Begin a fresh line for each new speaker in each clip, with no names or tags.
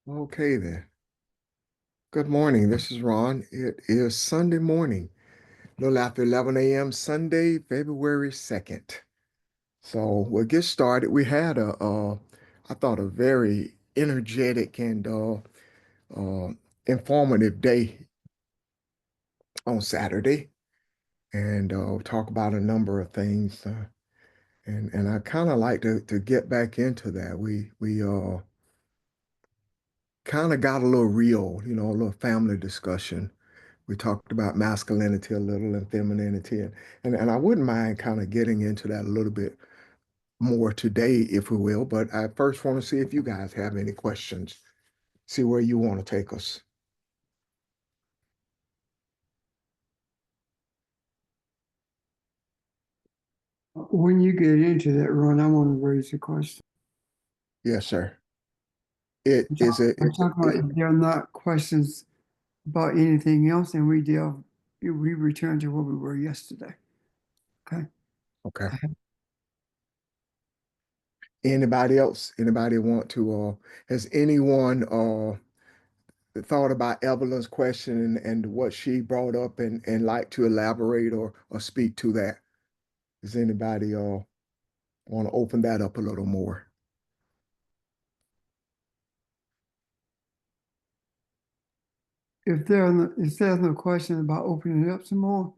Okay then. Good morning. This is Ron. It is Sunday morning, a little after 11 a.m. Sunday, February 2nd. So we'll get started. We had I thought a very energetic and uh, informative day on Saturday, and talk about a number of things. And I kind of like to get back into that. We kind of got a little real, a little family discussion. We talked about masculinity a little and femininity, and I wouldn't mind kind of getting into that a little bit more today, if we will. But I first want to see if you guys have any questions, see where you want to take us.
When you get into that, Ron, I want to raise a question.
Yes, sir. It
I'm
is
talking,
a,
I'm talking about if they're not questions about anything else, and we return to where we were yesterday. Okay.
okay. Anybody else? Anybody want to? Has anyone thought about Evelyn's question and what she brought up and like to elaborate or speak to that? Does anybody want to open that up a little more?
If there's no question about opening it up some more,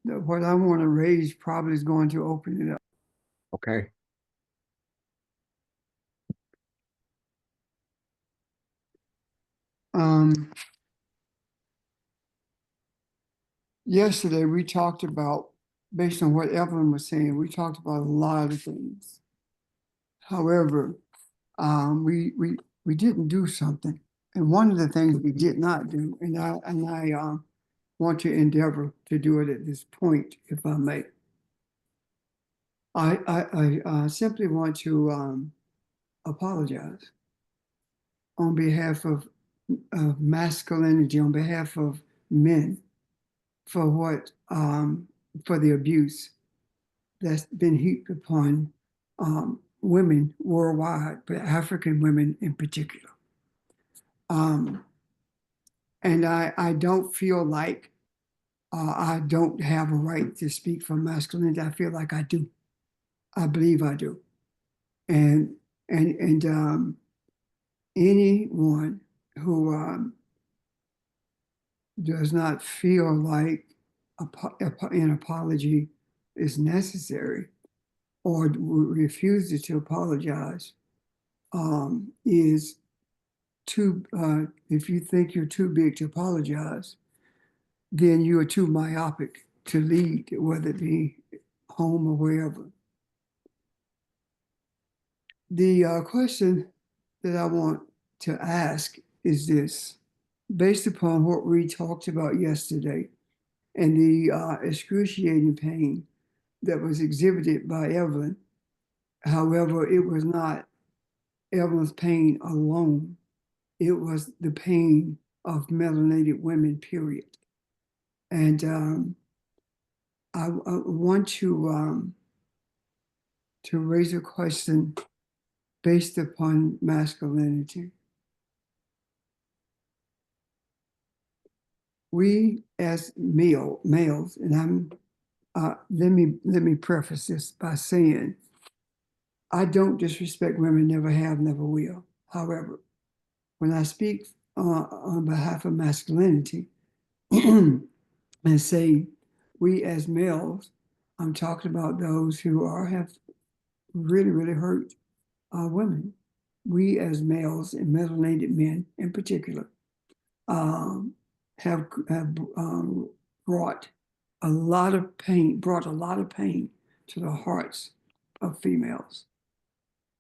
what I want to raise probably is going to open it up.
Okay.
Um, Yesterday we talked about, based on what Evelyn was saying, we talked about a lot of things. However, we didn't do something. And one of the things we did not do, and I want to endeavor to do it at this point, if I may. I simply want to apologize on behalf of masculinity, on behalf of men, for for the abuse that's been heaped upon women worldwide, but African women in particular. Um, and I don't feel like I don't have a right to speak for masculinity. I feel like I do. I believe I do. And and anyone who does not feel like an apology is necessary or refuses to apologize is too. If you think you're too big to apologize, then you are too myopic to lead, whether it be home or wherever. The question that I want to ask is this: based upon what we talked about yesterday and the excruciating pain that was exhibited by Evelyn, however, it was not Evelyn's pain alone, it was the pain of melanated women, period. And I want to raise a question based upon masculinity. We as males, and let me preface this by saying I don't disrespect women, never have, never will. However, when I speak on behalf of masculinity and say we as males, I'm talking about those who have really hurt women. We as males and melanated men in particular um, have brought brought a lot of pain to the hearts of females.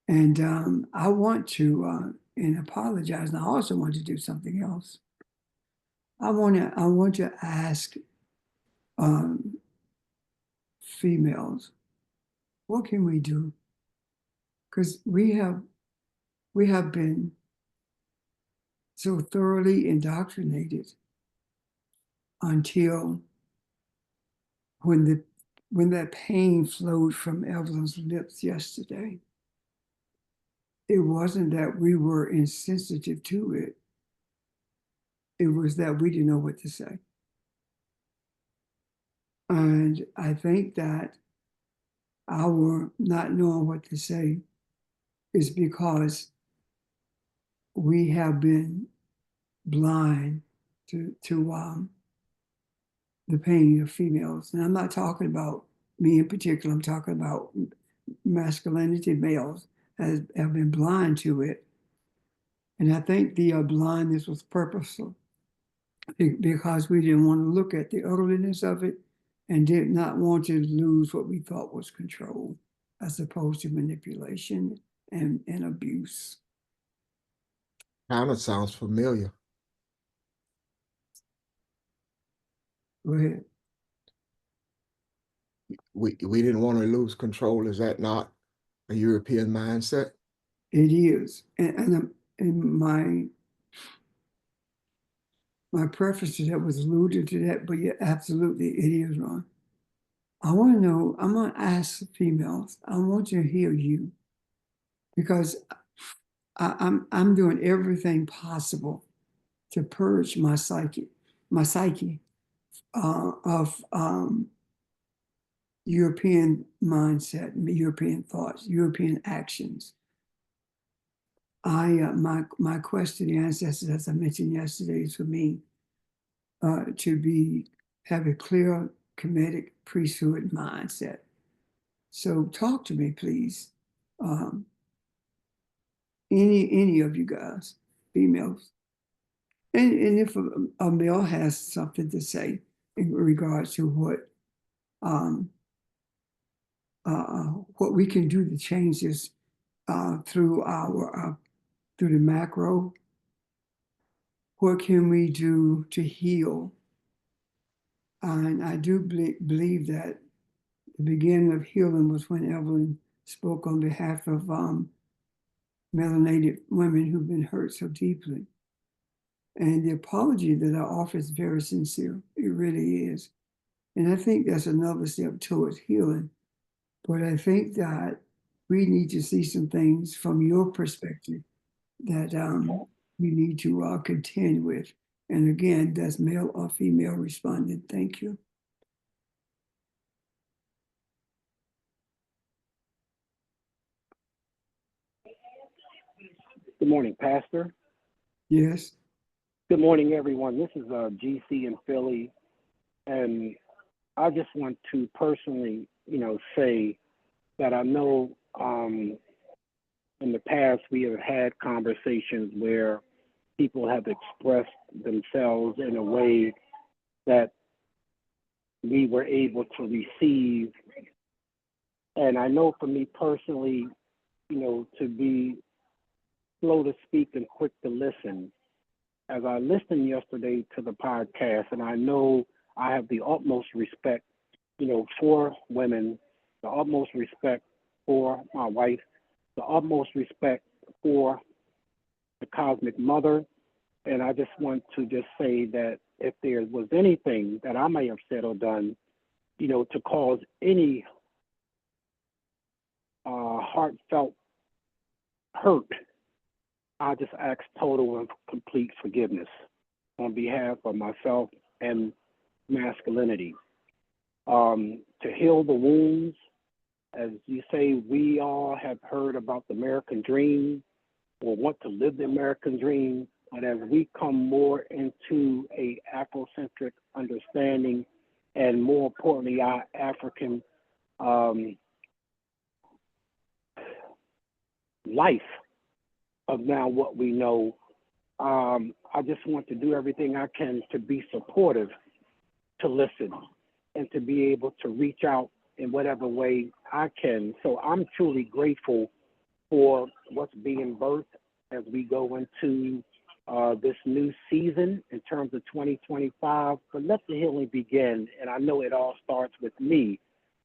And I want to and apologize. And I also want to do something else. I want to ask um, females, what can we do? Because we have been so thoroughly indoctrinated until when the when that pain flowed from Evelyn's lips yesterday. it wasn't that we were insensitive to it. It was that we didn't know what to say. And I think that our not knowing what to say is because we have been blind to the pain of females. And I'm not talking about me in particular. I'm talking about masculinity. Males have been blind to it. And I think the blindness was purposeful because we didn't want to look at the ugliness of it and did not want to lose what we thought was control as opposed to manipulation and abuse.
Kind of sounds familiar.
Go ahead.
We didn't want to lose control. Is that not a European mindset?
It is. And my preface to that was alluded to that, but yeah, absolutely, it is, Ron. I want to know, I'm going to ask females, I want to hear you because I'm doing everything possible to purge my psyche of European mindset, European thoughts, European actions. My quest to the ancestors, as I mentioned yesterday, is for me to have a clear Kemetic priesthood mindset. So talk to me, please. Um, any of you guys, females, and if a male has something to say in regards to um, what we can do to change this through through the macro, what can we do to heal? And I do believe that the beginning of healing was when Evelyn spoke on behalf of melanated women who've been hurt so deeply. And the apology that I offer is very sincere. It really is. And I think that's another step towards healing. But I think that we need to see some things from your perspective that we need to contend with. And again, that's male or female respondent. Thank you.
Good morning, Pastor.
Yes.
Good morning, everyone. This is GC in Philly, and I just want to personally, say that I know in the past we have had conversations where people have expressed themselves in a way that we were able to receive. And I know for me personally, to be slow to speak and quick to listen. As I listened yesterday to the podcast, and I know I have the utmost respect, for women, the utmost respect for my wife, the utmost respect for the cosmic mother. And I just want to just say that if there was anything that I may have said or done, to cause any heartfelt hurt, I just ask total and complete forgiveness on behalf of myself and masculinity. To heal the wounds, as you say, we all have heard about the American dream or want to live the American dream, but as we come more into a Afrocentric understanding and more importantly, our African life of now what we know, I just want to do everything I can to be supportive, to listen, and to be able to reach out in whatever way I can. So I'm truly grateful for what's being birthed as we go into this new season in terms of 2025. But let the healing begin, and I know it all starts with me.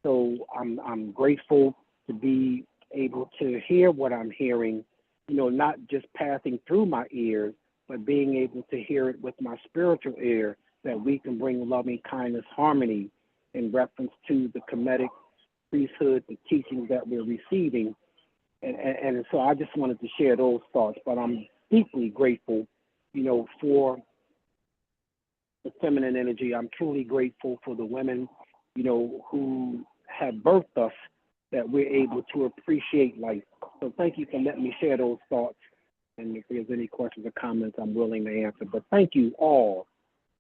So I'm grateful to be able to hear what I'm hearing, not just passing through my ears, but being able to hear it with my spiritual ear, that we can bring loving kindness, harmony in reference to the Kemetic priesthood, the teachings that we're receiving, and so I just wanted to share those thoughts. But I'm deeply grateful, for the feminine energy. I'm truly grateful for the women, who have birthed us, that we're able to appreciate life. So thank you for letting me share those thoughts. And if there's any questions or comments, I'm willing to answer. But thank you all.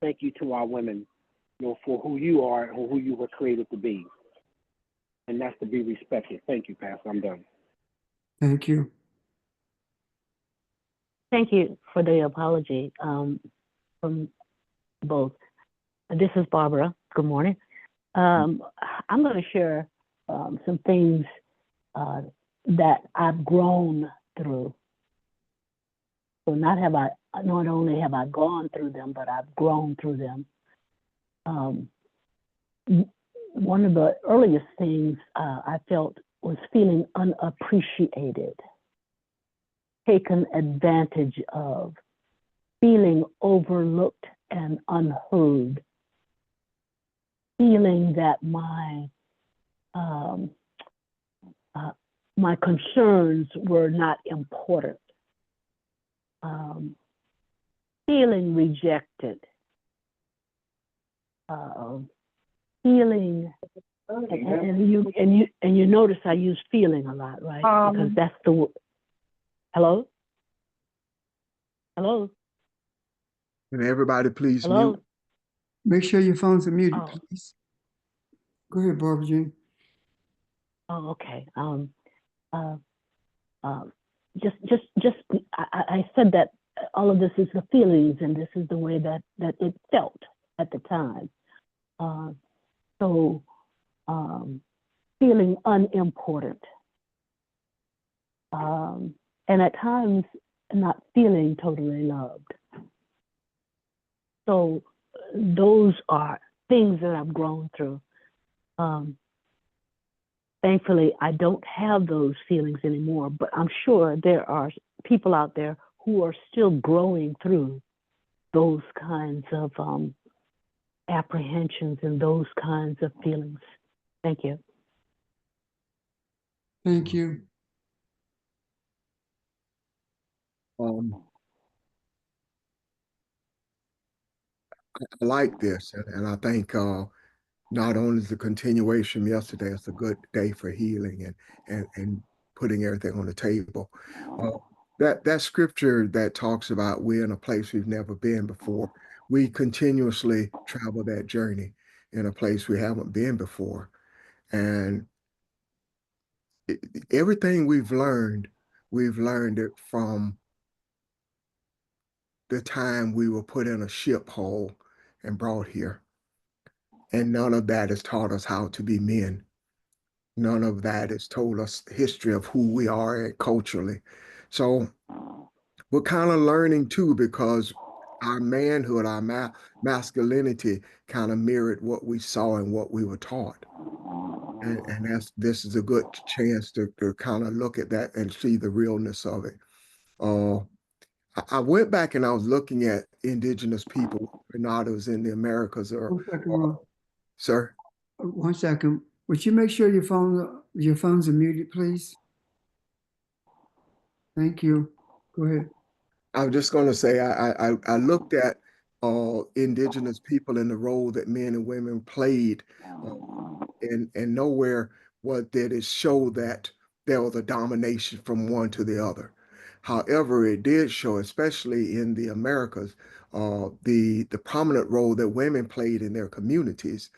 Thank you to our women, for who you are and who you were created to be. And that's to be respected. Thank you, Pastor. I'm done.
Thank you.
Thank you for the apology from both. This is Barbara. Good morning. I'm going to share some things that I've grown through. So not only have I gone through them, but I've grown through them. One of the earliest things I felt was feeling unappreciated, taken advantage of, feeling overlooked and unheard, feeling that my concerns were not important, feeling rejected, feeling, and you notice I use feeling a lot, right? Because that's the hello.
And everybody, please
Hello.
mute.
Make sure your phones are muted,
Oh.
please. Go ahead, Barbara Jean.
Oh, okay. Just. I said that all of this is the feelings, and this is the way that it felt at the time. So, feeling unimportant, and at times not feeling totally loved. So, those are things that I've grown through. Thankfully, I don't have those feelings anymore, but I'm sure there are people out there who are still growing through those kinds of apprehensions and those kinds of feelings. Thank you.
Thank you.
I like this, and I think not only is the continuation from yesterday, it's a good day for healing and putting everything on the table. That scripture that talks about we're in a place we've never been before, we continuously travel that journey in a place we haven't been before. And everything we've learned it from the time we were put in a ship hole and brought here. And none of that has taught us how to be men. None of that has told us the history of who we are culturally. So we're kind of learning too, because our manhood, our masculinity kind of mirrored what we saw and what we were taught. And this is a good chance to kind of look at that and see the realness of it. I went back and I was looking at indigenous people, Renatos in the Americas.
One second, Ron.
Sir?
1 second. Would you make sure your phones are muted, please? Thank you. Go ahead.
I was just going to say, I looked at indigenous people and the role that men and women played, and nowhere did it show that there was a domination from one to the other. However, it did show, especially in the Americas, the prominent role that women played in their communities,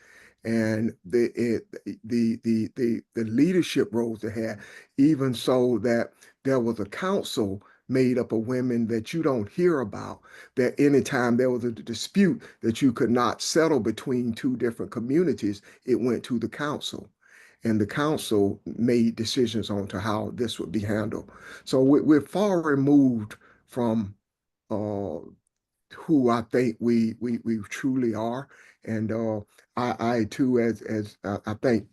and the leadership roles they had, even so that there was a council made up of women that you don't hear about, that anytime there was a dispute that you could not settle between two different communities, it went to the council. And the council made decisions on to how this would be handled. So we're far removed from who I think we truly are. And I too, as I think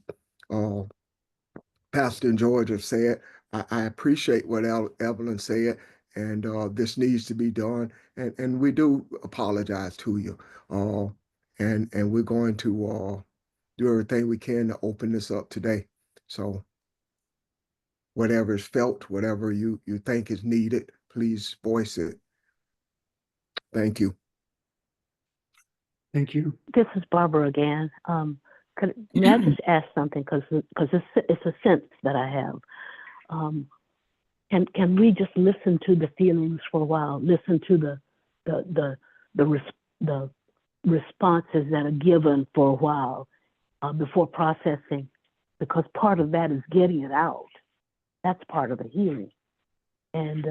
Pastor and George have said, I appreciate what Evelyn said, and this needs to be done. And we do apologize to you. And we're going to do everything we can to open this up today. So whatever is felt, whatever you think is needed, please voice it. Thank you.
Thank you.
This is Barbara again. May I just ask something, because it's a sense that I have. Can we just listen to the feelings for a while? Listen to the responses that are given for a while before processing, because part of that is getting it out. That's part of the healing. And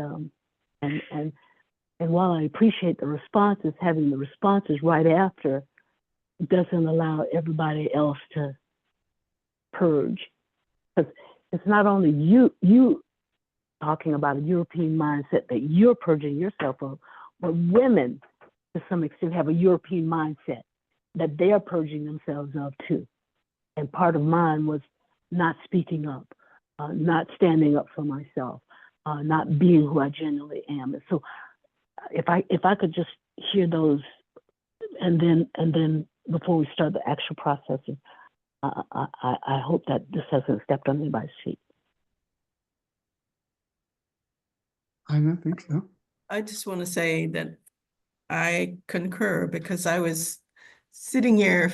while I appreciate the responses, having the responses right after doesn't allow everybody else to purge. Because it's not only you talking about a European mindset that you're purging yourself of, but women to some extent have a European mindset that they're purging themselves of too. And part of mine was not speaking up, not standing up for myself, not being who I genuinely am. And so if I could just hear those, and then before we start the actual processing, I hope that this hasn't stepped on anybody's feet.
I don't think so.
I just want to say that I concur, because I was sitting here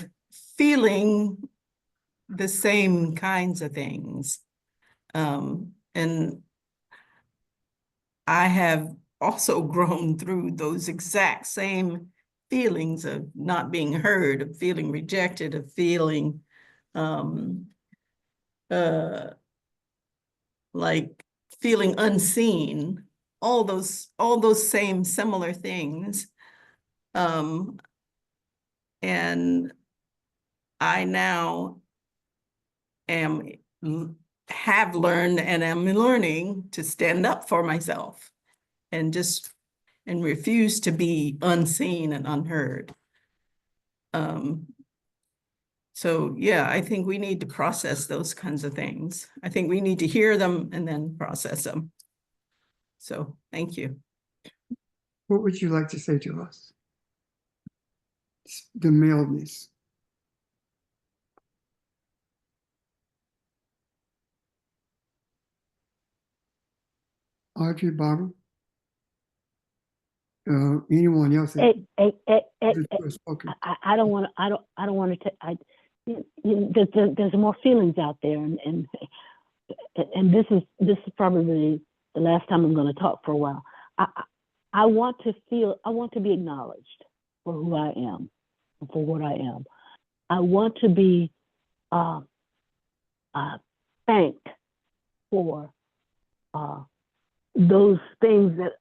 feeling the same kinds of things. And I have also grown through those exact same feelings of not being heard, of feeling rejected, of feeling like feeling unseen, all those same similar things. And I now have learned and am learning to stand up for myself and refuse to be unseen and unheard. So yeah, I think we need to process those kinds of things. I think we need to hear them and then process them. So thank you.
What would you like to say to us? The maleness. Audrey, Barbara? Anyone else?
I don't want to. There's more feelings out there, and this is probably the last time I'm going to talk for a while. I want to be acknowledged for who I am, for what I am. I want to be thanked for those things that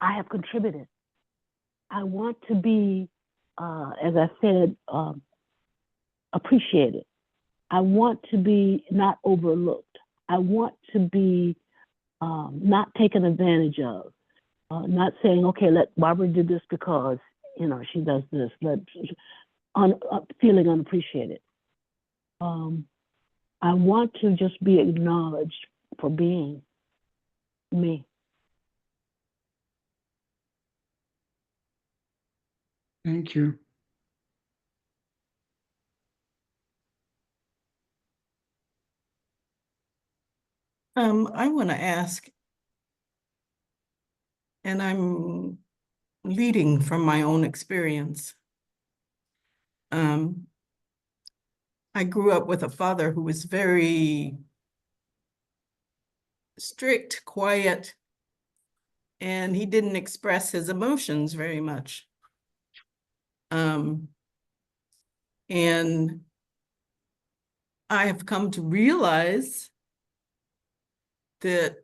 I have contributed. I want to be, as I said, appreciated. I want to be not overlooked. I want to be not taken advantage of. Not saying, okay, let Barbara do this because, she does this, feeling unappreciated. I want to just be acknowledged for being me.
Thank you.
I want to ask, and I'm leading from my own experience. I grew up with a father who was very strict, quiet, and he didn't express his emotions very much. And I have come to realize that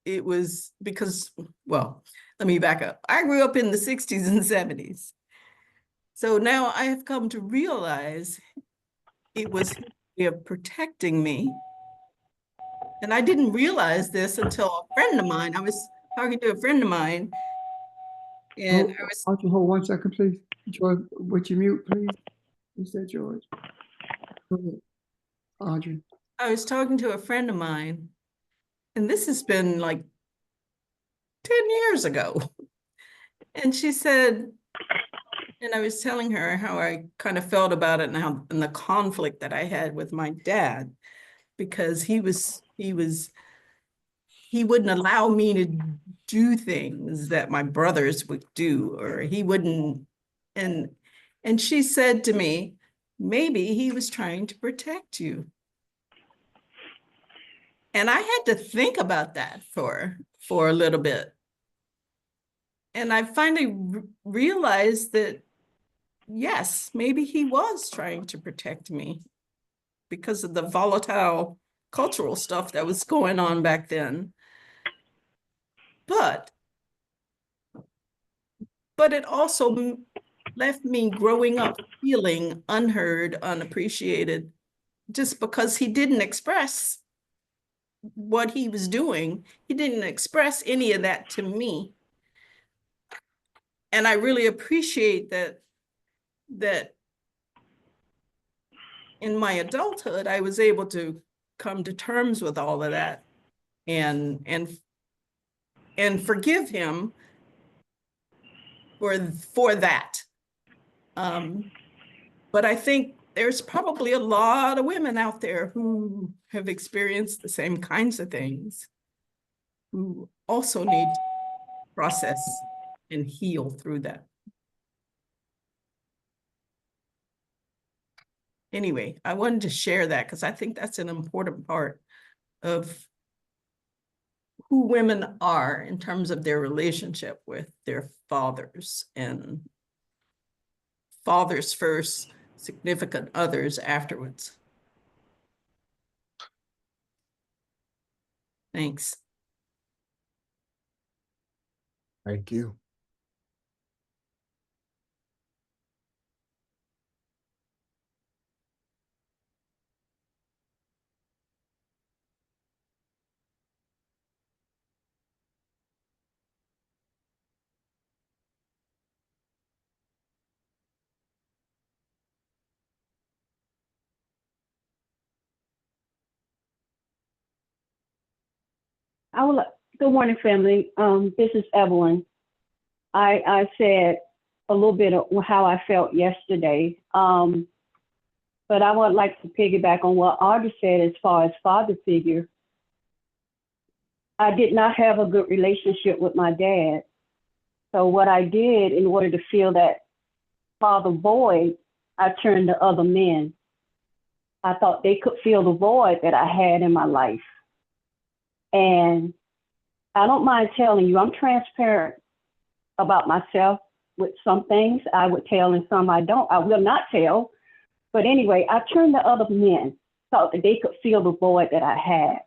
it was because, well, let me back up. I grew up in the 60s and 70s. So now I have come to realize it was his way of protecting me. And I didn't realize this until a friend of mine, I was talking to a friend of mine, and I was—
Hold 1 second, please. George, would you mute, please? You said George. Go ahead, Audrey.
I was talking to a friend of mine, and this has been like 10 years ago. And she said, and I was telling her how I kind of felt about it and the conflict that I had with my dad, because he was he wouldn't allow me to do things that my brothers would do, or he wouldn't. And she said to me, maybe he was trying to protect you. And I had to think about that for a little bit. And I finally realized that, yes, maybe he was trying to protect me because of the volatile cultural stuff that was going on back then. But it also left me growing up feeling unheard, unappreciated, just because he didn't express what he was doing. He didn't express any of that to me. And I really appreciate that in my adulthood, I was able to come to terms with all of that and forgive him for that. But I think there's probably a lot of women out there who have experienced the same kinds of things, who also need to process and heal through that. Anyway, I wanted to share that because I think that's an important part of who women are in terms of their relationship with their fathers, and fathers first, significant others afterwards. Thanks.
Thank you.
Good morning, family. This is Evelyn. I said a little bit of how I felt yesterday, but I would like to piggyback on what Audrey said as far as father figure. I did not have a good relationship with my dad. So what I did in order to fill that father void, I turned to other men. I thought they could fill the void that I had in my life. And I don't mind telling you, I'm transparent about myself with some things I would tell and some I don't. I will not tell. But anyway, I turned to other men, thought that they could fill the void that I had.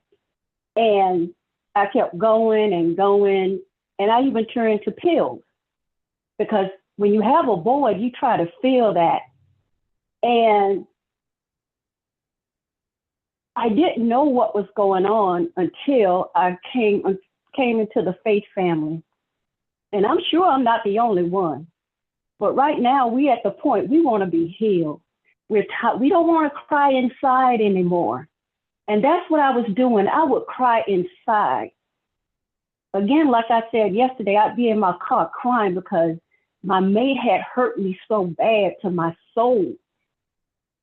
And I kept going and going. And I even turned to pills, because when you have a void, you try to fill that. And I didn't know what was going on until I came into the faith family. And I'm sure I'm not the only one. But right now, we at the point we want to be healed. We don't want to cry inside anymore. And that's what I was doing. I would cry inside. Again, like I said yesterday, I'd be in my car crying because my mate had hurt me so bad to my soul.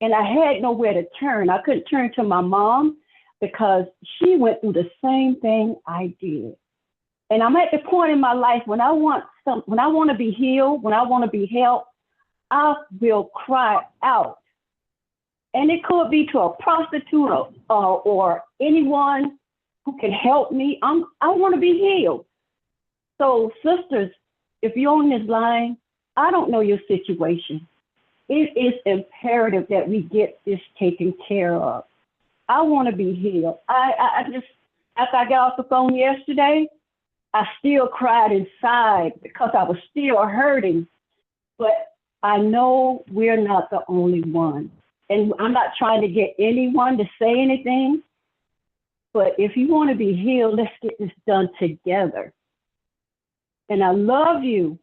And I had nowhere to turn. I couldn't turn to my mom because she went through the same thing I did. And I'm at the point in my life when I want to be healed, when I want to be helped, I will cry out. And it could be to a prostitute or anyone who can help me. I want to be healed. So sisters, if you're on this line, I don't know your situation. It is imperative that we get this taken care of. I want to be healed. I just, after I got off the phone yesterday, I still cried inside because I was still hurting. But I know we're not the only one. And I'm not trying to get anyone to say anything. But if you want to be healed, let's get this done together. And I love you.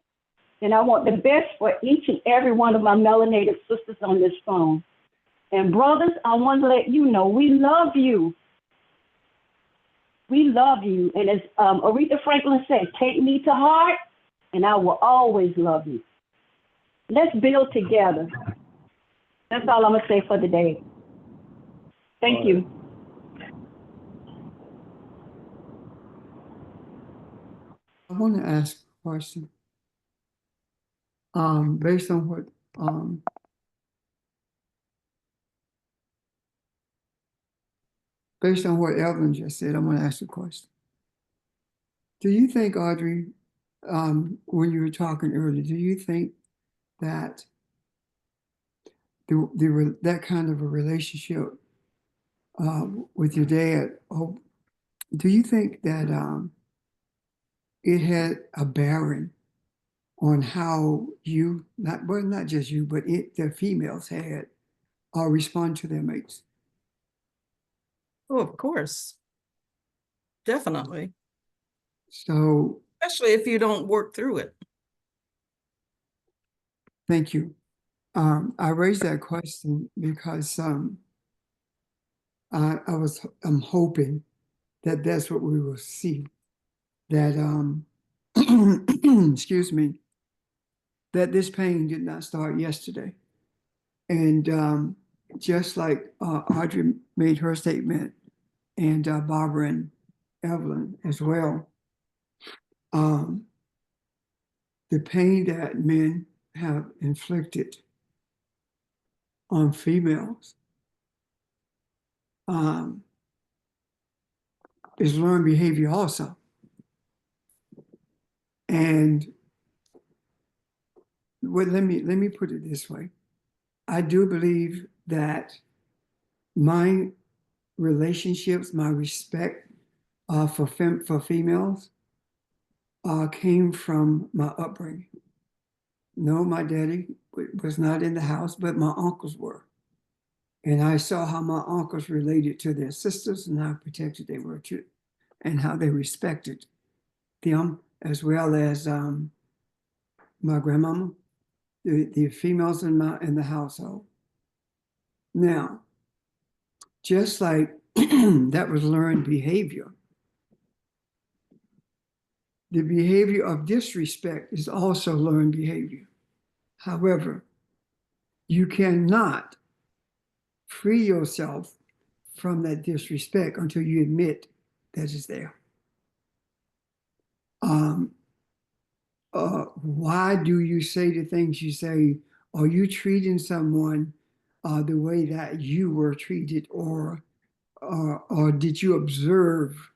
And I want the best for each and every one of my melanated sisters on this phone. And brothers, I want to let you know, we love you. We love you. And as Aretha Franklin said, take me to heart, and I will always love you. Let's build together. That's all I'm going to say for the day. Thank you.
want to ask a question. Based on what, based on what Evelyn just said, I'm going to ask a question. Do you think, Audrey, when you were talking earlier, do you think that that kind of a relationship with your dad, do you think that it had a bearing on how you, not just you, but the females had respond to their mates?
Oh, of course. Definitely.
So
Especially if you don't work through it.
thank you. I raised that question because I'm hoping that that's what we will see. That excuse me, that this pain did not start yesterday. And just like Audrey made her statement, and Barbara and Evelyn as well, the pain that men have inflicted on females is learned behavior also. And let me put it this way. I do believe that my relationships, my respect for females came from my upbringing. No, my daddy was not in the house, but my uncles were. And I saw how my uncles related to their sisters and how protected they were too, and how they respected them, as well as my grandmama, the females in the household. Now, just like that was learned behavior, the behavior of disrespect is also learned behavior. However, you cannot free yourself from that disrespect until you admit that it's there. Why do you say the things you say? Are you treating someone the way that you were treated, or did you observe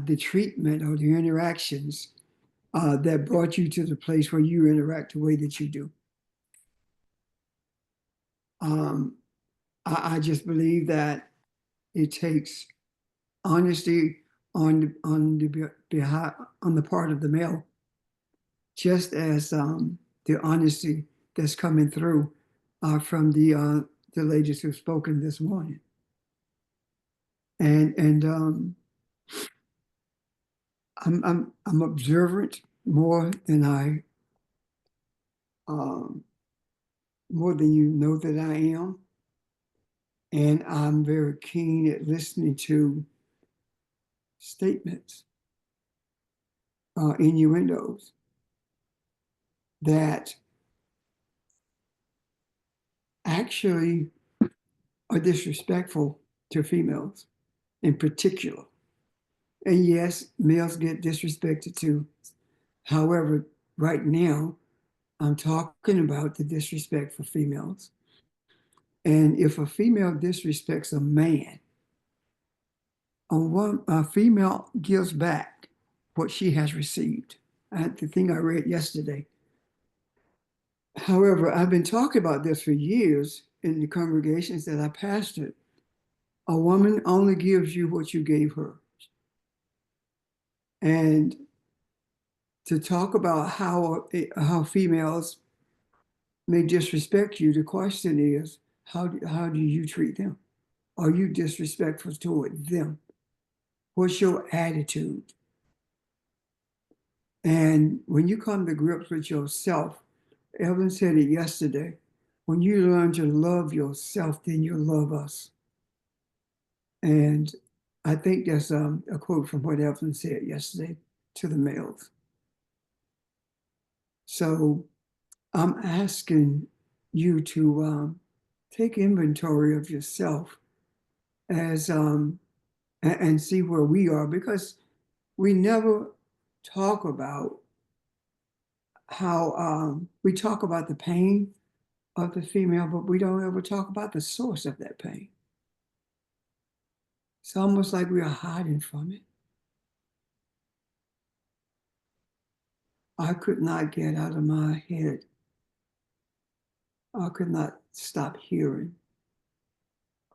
the treatment or the interactions that brought you to the place where you interact the way that you do? I just believe that it takes honesty on the part of the male, just as the honesty that's coming through from the ladies who've spoken this morning. And I'm observant more than more than you know that I am. And I'm very keen at listening to statements, innuendos that actually are disrespectful to females in particular. And yes, males get disrespected too. However, right now, I'm talking about the disrespect for females. And if a female disrespects a man, a female gives back what she has received. The thing I read yesterday. However, I've been talking about this for years in the congregations that I pastored. A woman only gives you what you gave her. And to talk about how females may disrespect you, the question is, how do you treat them? Are you disrespectful toward them? What's your attitude? And when you come to grips with yourself, Evelyn said it yesterday, when you learn to love yourself, then you'll love us. And I think that's a quote from what Evelyn said yesterday to the males. So I'm asking you to take inventory of yourself as and see where we are, because we never talk about how we talk about the pain of the female, but we don't ever talk about the source of that pain. It's almost like we are hiding from it. I could not get out of my head. I could not stop hearing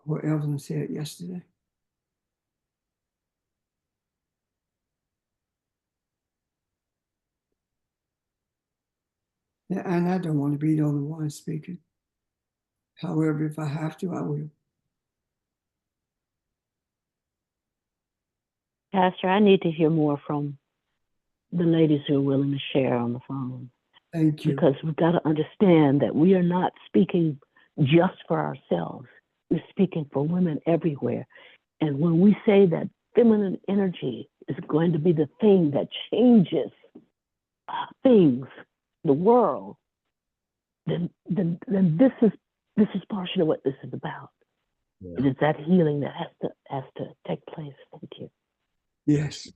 what Evelyn said yesterday. And I don't want to be the only one speaking. However, if I have to, I will.
Pastor, I need to hear more from the ladies who are willing to share on the phone.
Thank you.
Because we've got to understand that we are not speaking just for ourselves. We're speaking for women everywhere. And when we say that feminine energy is going to be the thing that changes things, the world, then this is partially what this is about.
Yeah.
It is that healing that has to take place. Thank you.
Yes.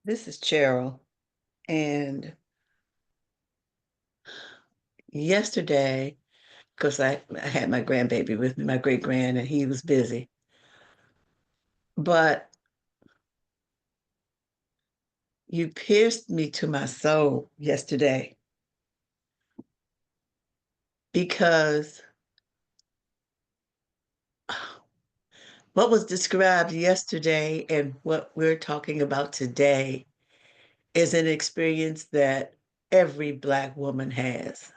This is Cheryl. And yesterday, because I had my grandbaby with me, my great grand, and he was busy. But you pierced me to my soul yesterday because what was described yesterday and what we're talking about today is an experience that every Black woman has.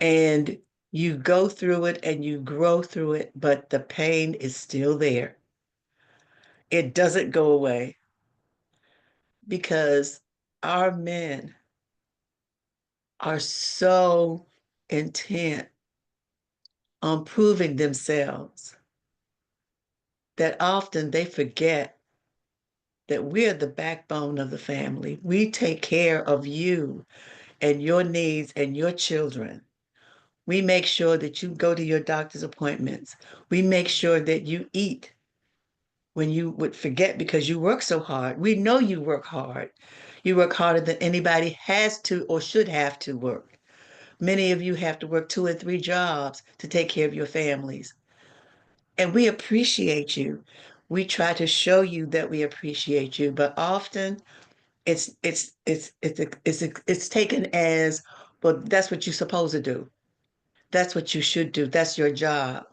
And you go through it and you grow through it, but the pain is still there. It doesn't go away because our men are so intent on proving themselves that often they forget that we're the backbone of the family. We take care of you and your needs and your children. We make sure that you go to your doctor's appointments. We make sure that you eat when you would forget because you work so hard. We know you work hard. You work harder than anybody has to or should have to work. Many of you have to work 2 and 3 jobs to take care of your families. And we appreciate you. We try to show you that we appreciate you, but often it's taken as, well, that's what you're supposed to do. That's what you should do. That's your job.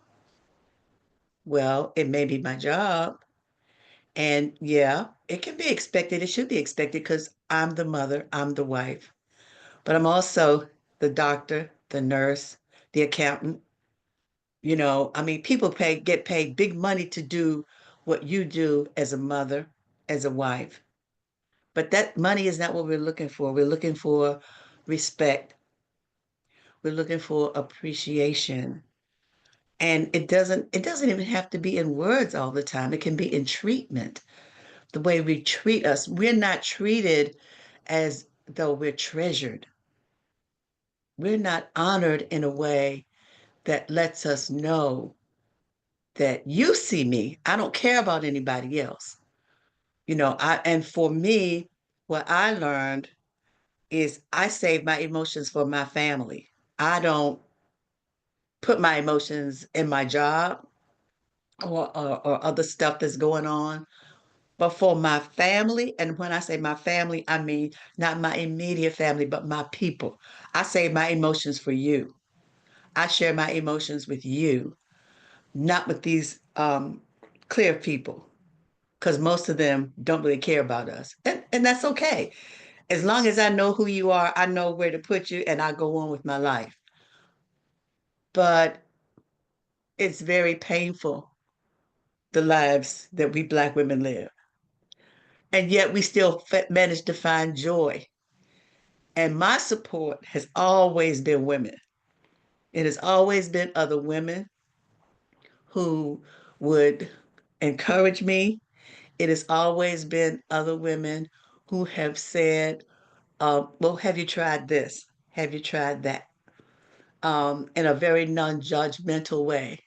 Well, it may be my job. And yeah, it can be expected. It should be expected because I'm the mother, I'm the wife. But I'm also the doctor, the nurse, the accountant. I mean, people get paid big money to do what you do as a mother, as a wife. But that money is not what we're looking for. We're looking for respect. We're looking for appreciation. And it doesn't even have to be in words all the time. It can be in treatment. The way we treat us. We're not treated as though we're treasured. We're not honored in a way that lets us know that you see me. I don't care about anybody else. And for me, what I learned is I save my emotions for my family. I don't put my emotions in my job or other stuff that's going on. But for my family, and when I say my family, I mean not my immediate family, but my people. I save my emotions for you. I share my emotions with you, not with these clear people, because most of them don't really care about us. And that's okay. As long as I know who you are, I know where to put you, and I go on with my life. But it's very painful, the lives that we Black women live. And yet we still manage to find joy. And my support has always been women. It has always been other women who would encourage me. It has always been other women who have said, well, have you tried this? Have you tried that? In a very non-judgmental way.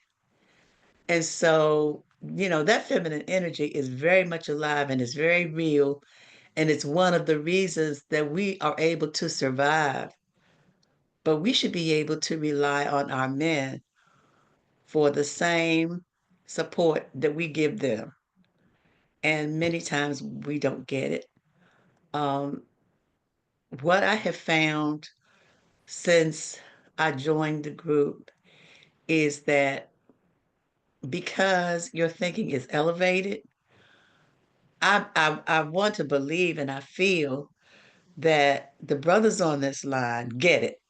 And so, that feminine energy is very much alive and it's very real. And it's one of the reasons that we are able to survive. But we should be able to rely on our men for the same support that we give them. And many times we don't get it. Um, what I have found since I joined the group is that because your thinking is elevated, I want to believe and I feel that the brothers on this line get it.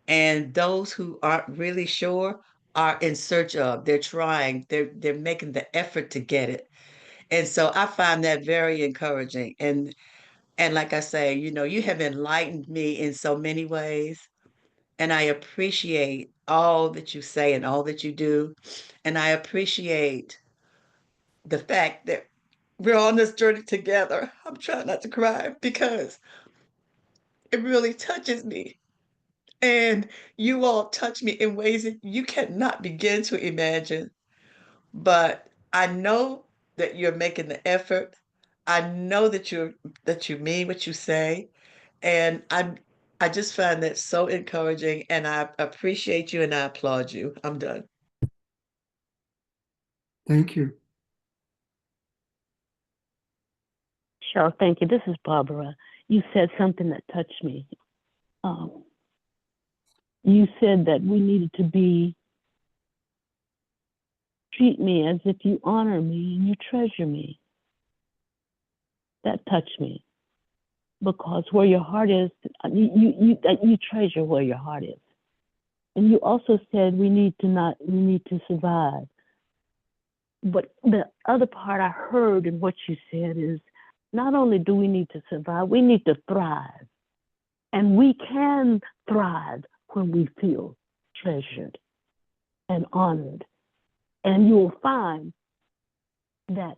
And those who aren't really sure are in search of, they're trying, they're making the effort to get it. And so I find that very encouraging. And like I say, you have enlightened me in so many ways. And I appreciate all that you say and all that you do. And I appreciate the fact that we're on this journey together. I'm trying not to cry because it really touches me. And you all touch me in ways that you cannot begin to imagine. But I know that you're making the effort. I know that you mean what you say. And I just find that so encouraging and I appreciate you and I applaud you. I'm done.
Thank you.
Cheryl, thank you. This is Barbara. You said something that touched me. You said that we needed to treat me as if you honor me and you treasure me. That touched me because where your heart is, you treasure where your heart is. And you also said we need to survive. But the other part I heard in what you said is not only do we need to survive, we need to thrive. And we can thrive when we feel treasured and honored. And you'll find that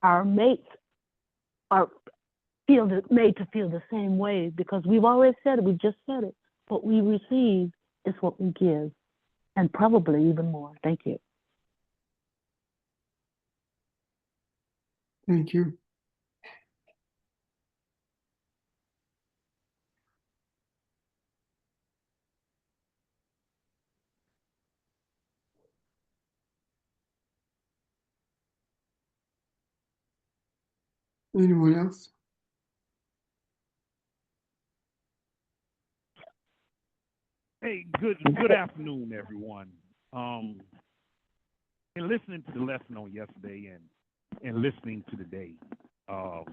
our mates are made to feel the same way because we've always said it, we just said it. What we receive is what we give, and probably even more. Thank you.
Thank you. Anyone else?
Hey, good afternoon, everyone. And listening to the lesson on yesterday and listening to today, I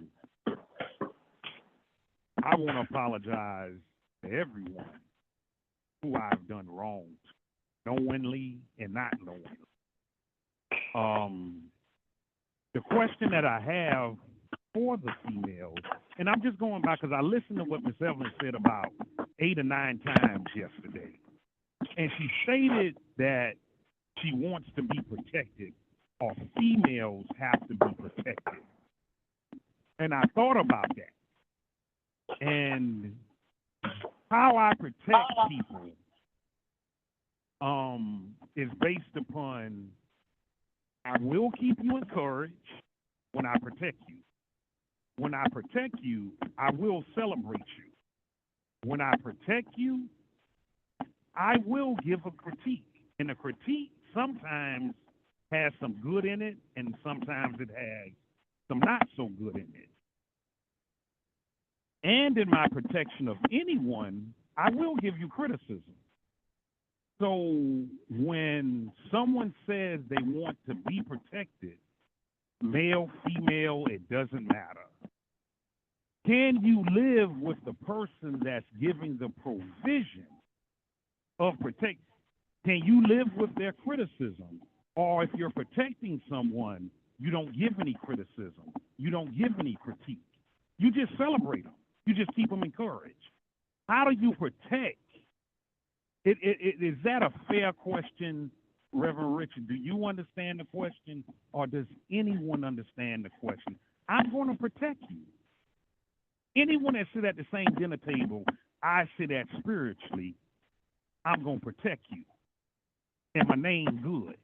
want to apologize to everyone who I've done wrong, knowingly and not knowingly. The question that I have for the females, and I'm just going back because I listened to what Miss Evelyn said about 8 or 9 times yesterday. And she stated that she wants to be protected, or females have to be protected. And I thought about that. And how I protect people is based upon I will keep you encouraged when I protect you. When I protect you, I will celebrate you. When I protect you, I will give a critique. And a critique sometimes has some good in it, and sometimes it has some not so good in it. And in my protection of anyone, I will give you criticism. So when someone says they want to be protected, male, female, it doesn't matter. Can you live with the person that's giving the provision of protection? Can you live with their criticism? Or if you're protecting someone, you don't give any criticism. You don't give any critique. You just celebrate them. You just keep them encouraged. How do you protect? Is that a fair question, Reverend Richard? Do you understand the question, or does anyone understand the question? I'm going to protect you. Anyone that sit at the same dinner table I sit at spiritually, I'm going to protect you. And my name good.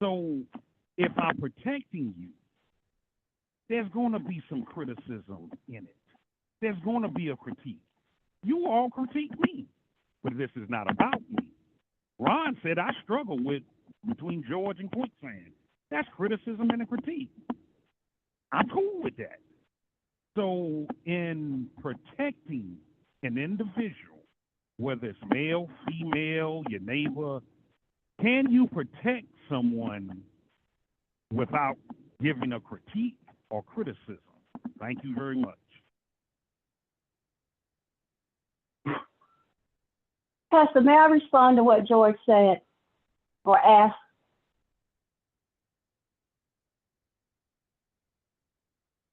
So if I'm protecting you, there's going to be some criticism in it. There's going to be a critique. You all critique me, but this is not about me. Ron said I struggle with between George and quicksand. That's criticism and a critique. I'm cool with that. So in protecting an individual, whether it's male, female, your neighbor, can you protect someone without giving a critique or criticism? Thank you very much.
Pastor, may I respond to what George said or asked?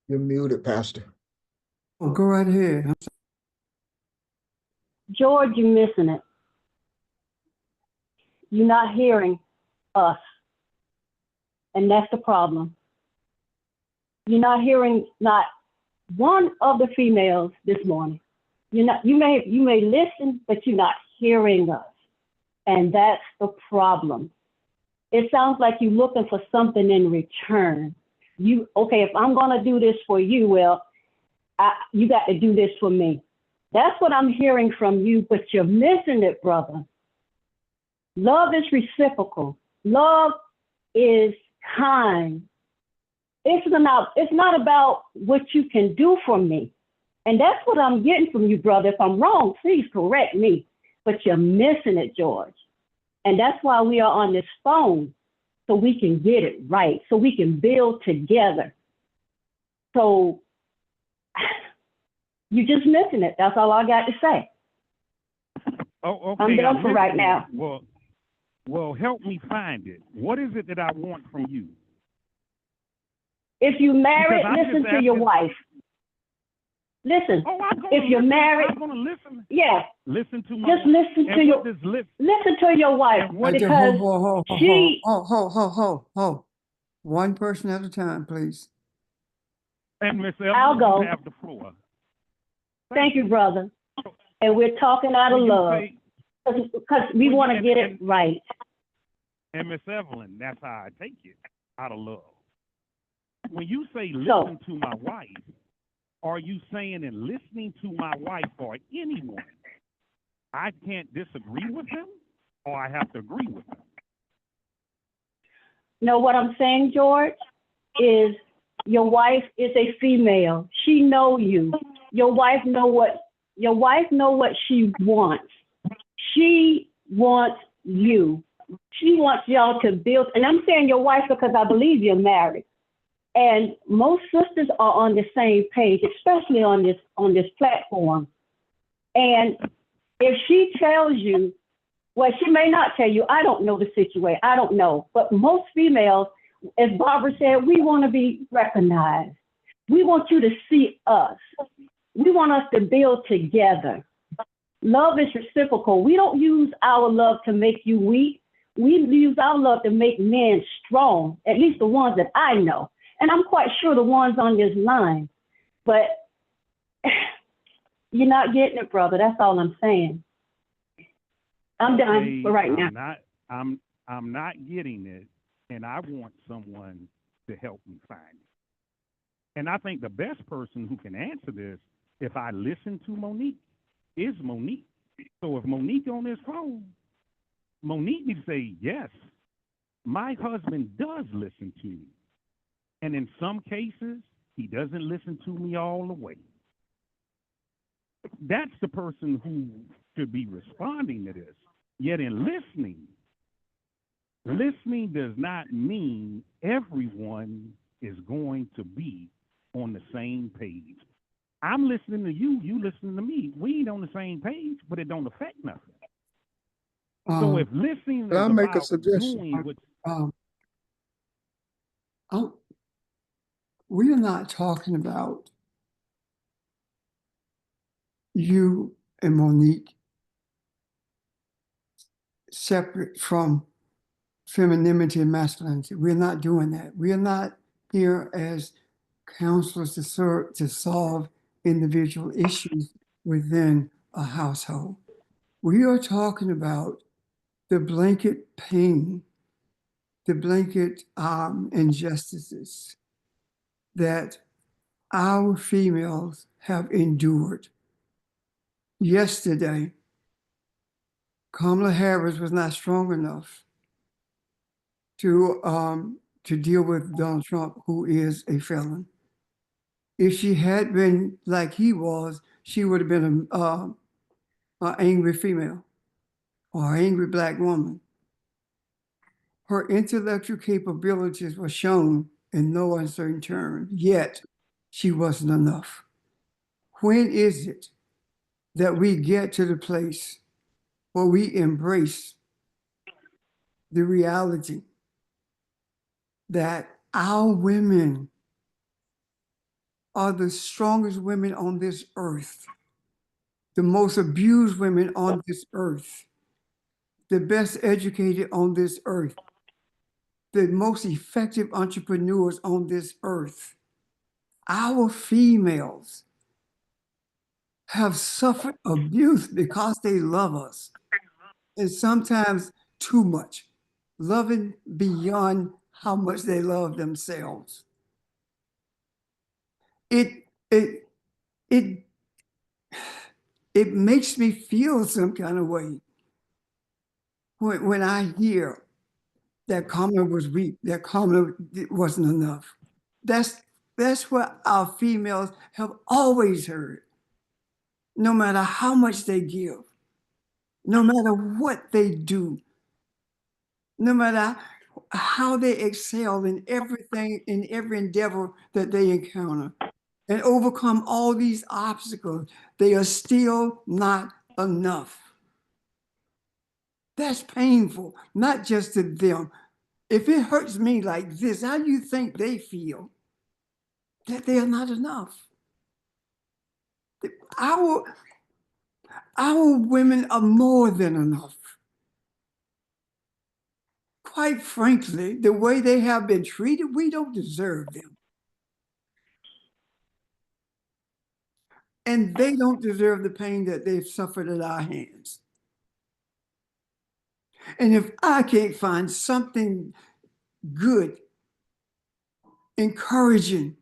You're muted, Pastor.
Oh, go right ahead.
George, you're missing it. You're not hearing us. And that's the problem. You're not hearing not one of the females this morning. You may listen, but you're not hearing us. And that's the problem. It sounds like you're looking for something in return. Okay, if I'm gonna do this for you, well, you got to do this for me. That's what I'm hearing from you, but you're missing it, brother. Love is reciprocal. Love is kind. It's not about what you can do for me. And that's what I'm getting from you, brother. If I'm wrong, please correct me. But you're missing it, George. And that's why we are on this phone, so we can get it right, so we can build together. So you're just missing it. That's all I got to say.
Oh, okay.
I'm done for right now.
Well, help me find it. What is it that I want from you?
If you married,
Because I'm
listen
just
to your
asking-
wife. Listen.
Oh, I'm gonna
If you're
listen.
married,
I'm gonna listen.
yeah,
Listen to my.
just listen to
and
your
what does listen?
listen to your wife,
And what-
because she.
Ho. One person at a time, please.
And Miss
I'll
Evans,
go.
you have the floor.
Thank you, brother. And we're talking out of
When you
love,
say-
because we
when
want to
you-
get it
and-
right.
And Miss Evelyn, that's how I take it, out of love. When you say listen to my wife, are you saying in listening to my wife or anyone, I can't disagree with him or I have to agree with him?
No, what I'm saying, George, is your wife is a female. She know you. Your wife know what she wants. She wants you. She wants y'all to build, and I'm saying your wife because I believe you're married. And most sisters are on the same page, especially on this platform. And if she tells you, well, she may not tell you, I don't know the situation, I don't know. But most females, as Barbara said, we want to be recognized. We want you to see us. We want us to build together. Love is reciprocal. We don't use our love to make you weak. We use our love to make men strong, at least the ones that I know. And I'm quite sure the ones on this line. But you're not getting it, brother. That's all I'm saying. I'm done for right now.
I'm not getting it, and I want someone to help me find it. And I think the best person who can answer this, if I listen to Monique, is Monique. So if Monique on this phone, Monique needs to say, yes, my husband does listen to me. And in some cases, he doesn't listen to me all the way. That's the person who should be responding to this. Yet in listening does not mean everyone is going to be on the same page. I'm listening to you, you listening to me. We ain't on the same page, but it don't affect nothing. So if listening is
Can I make a
about
suggestion?
doing what
We are not talking about you and Monique separate from femininity and masculinity. We're not doing that. We are not here as counselors to solve individual issues within a household. We are talking about the blanket pain the blanket injustices that our females have endured. Yesterday, Kamala Harris was not strong enough to deal with Donald Trump, who is a felon. If she had been like he was, she would have been an angry female or an angry Black woman. Her intellectual capabilities were shown in no uncertain terms, yet she wasn't enough. When is it that we get to the place where we embrace the reality that our women are the strongest women on this earth, the most abused women on this earth, the best educated on this earth, the most effective entrepreneurs on this earth? Our females have suffered abuse because they love us, and sometimes too much, loving beyond how much they love themselves. It it it it makes me feel some kind of way when I hear that Kamala was weak, that Kamala wasn't enough. That's what our females have always heard. No matter how much they give, no matter what they do, no matter how they excel in everything, in every endeavor that they encounter and overcome all these obstacles, they are still not enough. That's painful, not just to them. If it hurts me like this, how do you think they feel that they are not enough? Our, our women are more than enough. Quite frankly, the way they have been treated, we don't deserve them. And they don't deserve the pain that they've suffered at our hands. And if I can't find something good, encouraging,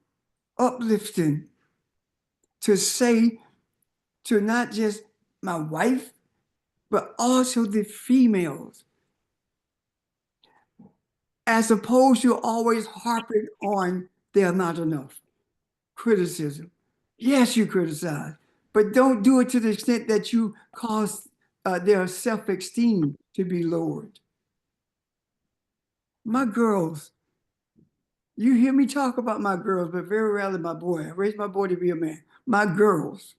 uplifting to say to not just my wife, but also the females, as opposed to always harping on they're not enough. Criticism. Yes, you criticize, but don't do it to the extent that you cause their self-esteem to be lowered. My girls, you hear me talk about my girls, but very rarely my boy. I raised my boy to be a man. My girls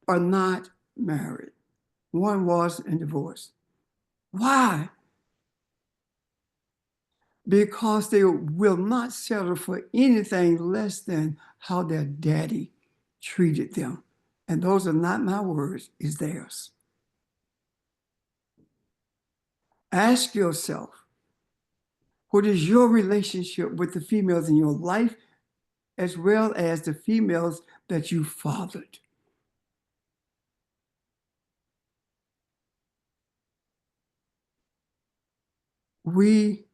are not married. One was and divorced. Why? Because they will not settle for anything less than how their daddy treated them. And those are not my words, it's theirs. Ask yourself, what is your relationship with the females in your life, as well as the females that you fathered? We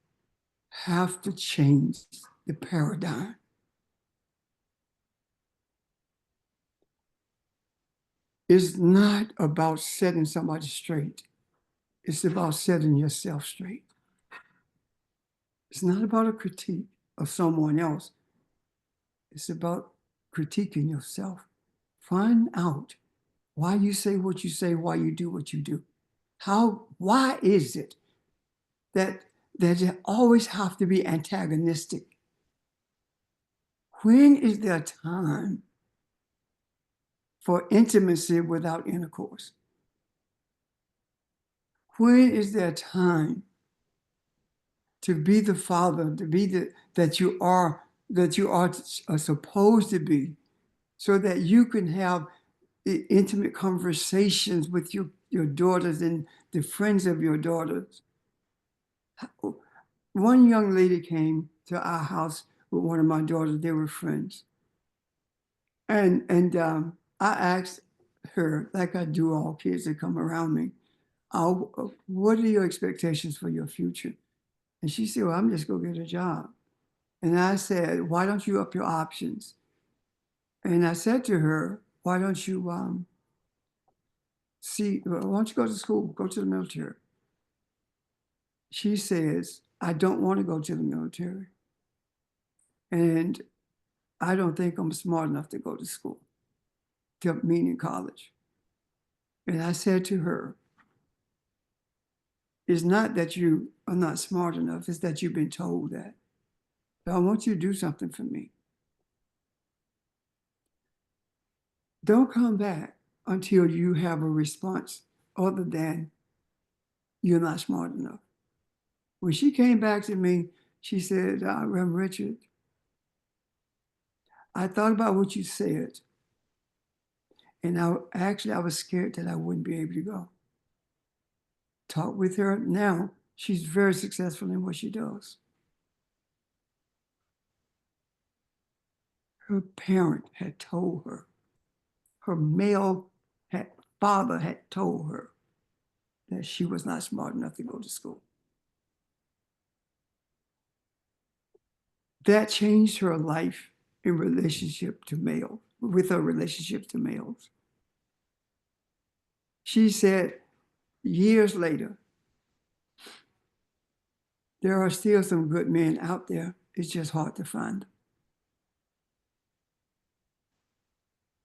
have to change the paradigm. It's not about setting somebody straight. It's about setting yourself straight. It's not about a critique of someone else. It's about critiquing yourself. Find out why you say what you say, why you do what you do. Why is it that you always have to be antagonistic? When is there time for intimacy without intercourse? When is there time to be the father, to be that you are supposed to be, so that you can have intimate conversations with your daughters and the friends of your daughters? One young lady came to our house with one of my daughters. They were friends. And I asked her, like I do all kids that come around me, what are your expectations for your future? And she said, well, I'm just going to get a job. And I said, why don't you up your options? And I said to her, why don't you why don't you go to school, go to the military? She says, I don't want to go to the military. And I don't think I'm smart enough to go to school, meaning college. And I said to her, it's not that you are not smart enough, it's that you've been told that. But I want you to do something for me. Don't come back until you have a response other than you're not smart enough. When she came back to me, she said, Reverend Richard, I thought about what you said. And I was scared that I wouldn't be able to go. Talk with her now. She's very successful in what she does. Her parent had told her, her male father had told her that she was not smart enough to go to school. That changed her life in relationship to males, with her relationship to males. She said years later, there are still some good men out there. It's just hard to find them.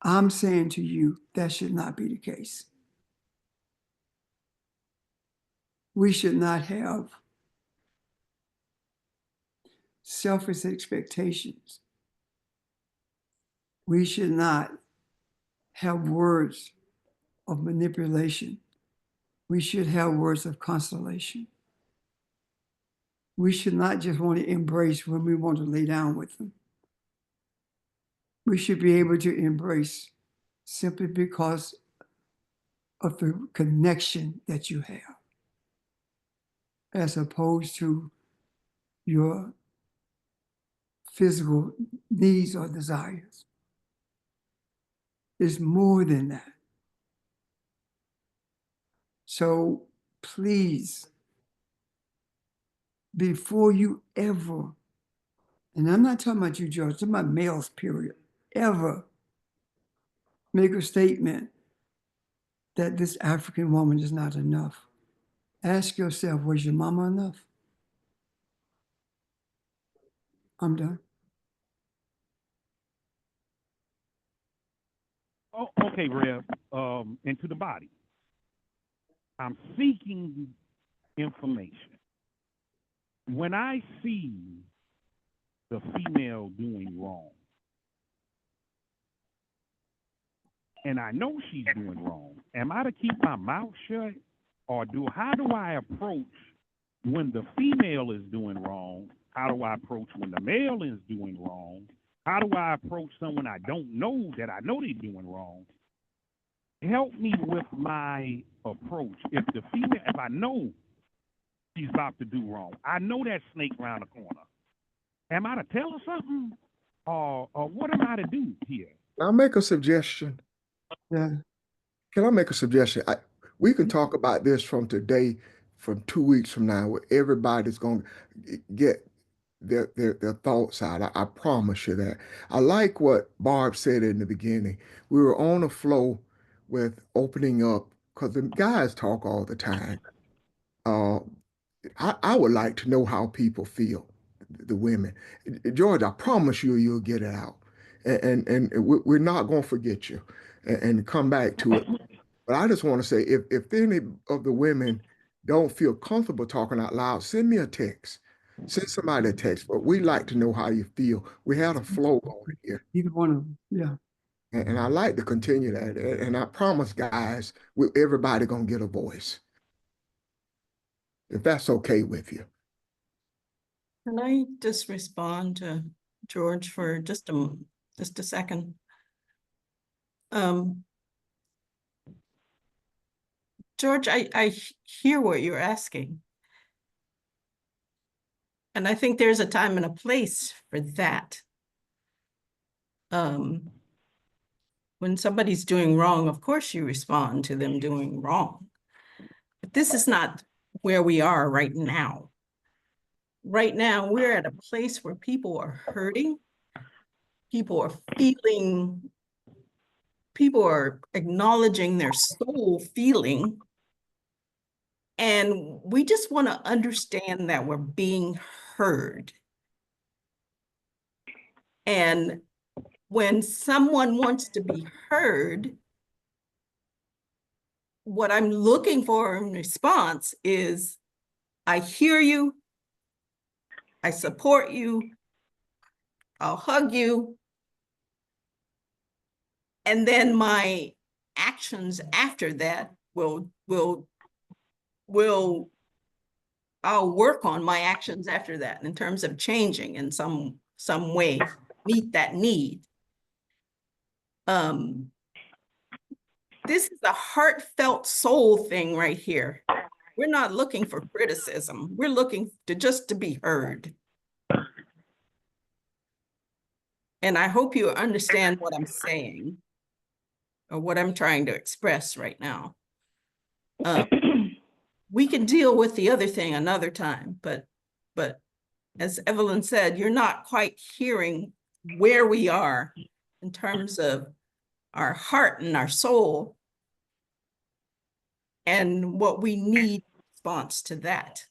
I'm saying to you, that should not be the case. We should not have selfish expectations. We should not have words of manipulation. We should have words of consolation. We should not just want to embrace when we want to lay down with them. We should be able to embrace simply because of the connection that you have, as opposed to your physical needs or desires. It's more than that. So please, before you ever, and I'm not talking about you, George, I'm talking about males, period, ever make a statement that this African woman is not enough, ask yourself, was your mama enough? I'm done.
Oh, okay, Rev. Into the body. I'm seeking information. When I see the female doing wrong, and I know she's doing wrong, am I to keep my mouth shut, or how do I approach when the female is doing wrong? How do I approach when the male is doing wrong? How do I approach someone I don't know that I know they're doing wrong? Help me with my approach. If I know she's about to do wrong, I know that snake around the corner. Am I to tell her something? Or what am I to do here?
I'll make a suggestion.
Yeah.
Can I make a suggestion? We can talk about this from today, from 2 weeks from now, where everybody's going to get their thoughts out. I promise you that. I like what Barb said in the beginning. We were on a flow with opening up, because the guys talk all the time. I would like to know how people feel, the women. George, I promise you, you'll get it out. And we're not going to forget you and come back to it. But I just want to say, if any of the women don't feel comfortable talking out loud, send me a text. Send somebody a text. But we like to know how you feel. We had a flow going here.
Either one of them. Yeah.
And I like to continue that. And I promise, guys, everybody going to get a voice. If that's okay with you.
Can I just respond to George for just a second? George, I hear what you're asking. And I think there's a time and a place for that. When somebody's doing wrong, of course you respond to them doing wrong. this is not where we are right now. Right now, we're at a place where people are hurting. People are feeling, people are acknowledging their soul feeling. And we just want to understand that we're being heard. And when someone wants to be heard, what I'm looking for in response is, I hear you, I support you, I'll hug you, and then my actions after that I'll work on my actions after that in terms of changing in some way, meet that need. This is a heartfelt soul thing right here. We're not looking for criticism. We're looking to just to be heard. And I hope you understand what I'm saying or what I'm trying to express right now. We can deal with the other thing another time, but as Evelyn said, you're not quite hearing where we are in terms of our heart and our soul and what we need in response to that.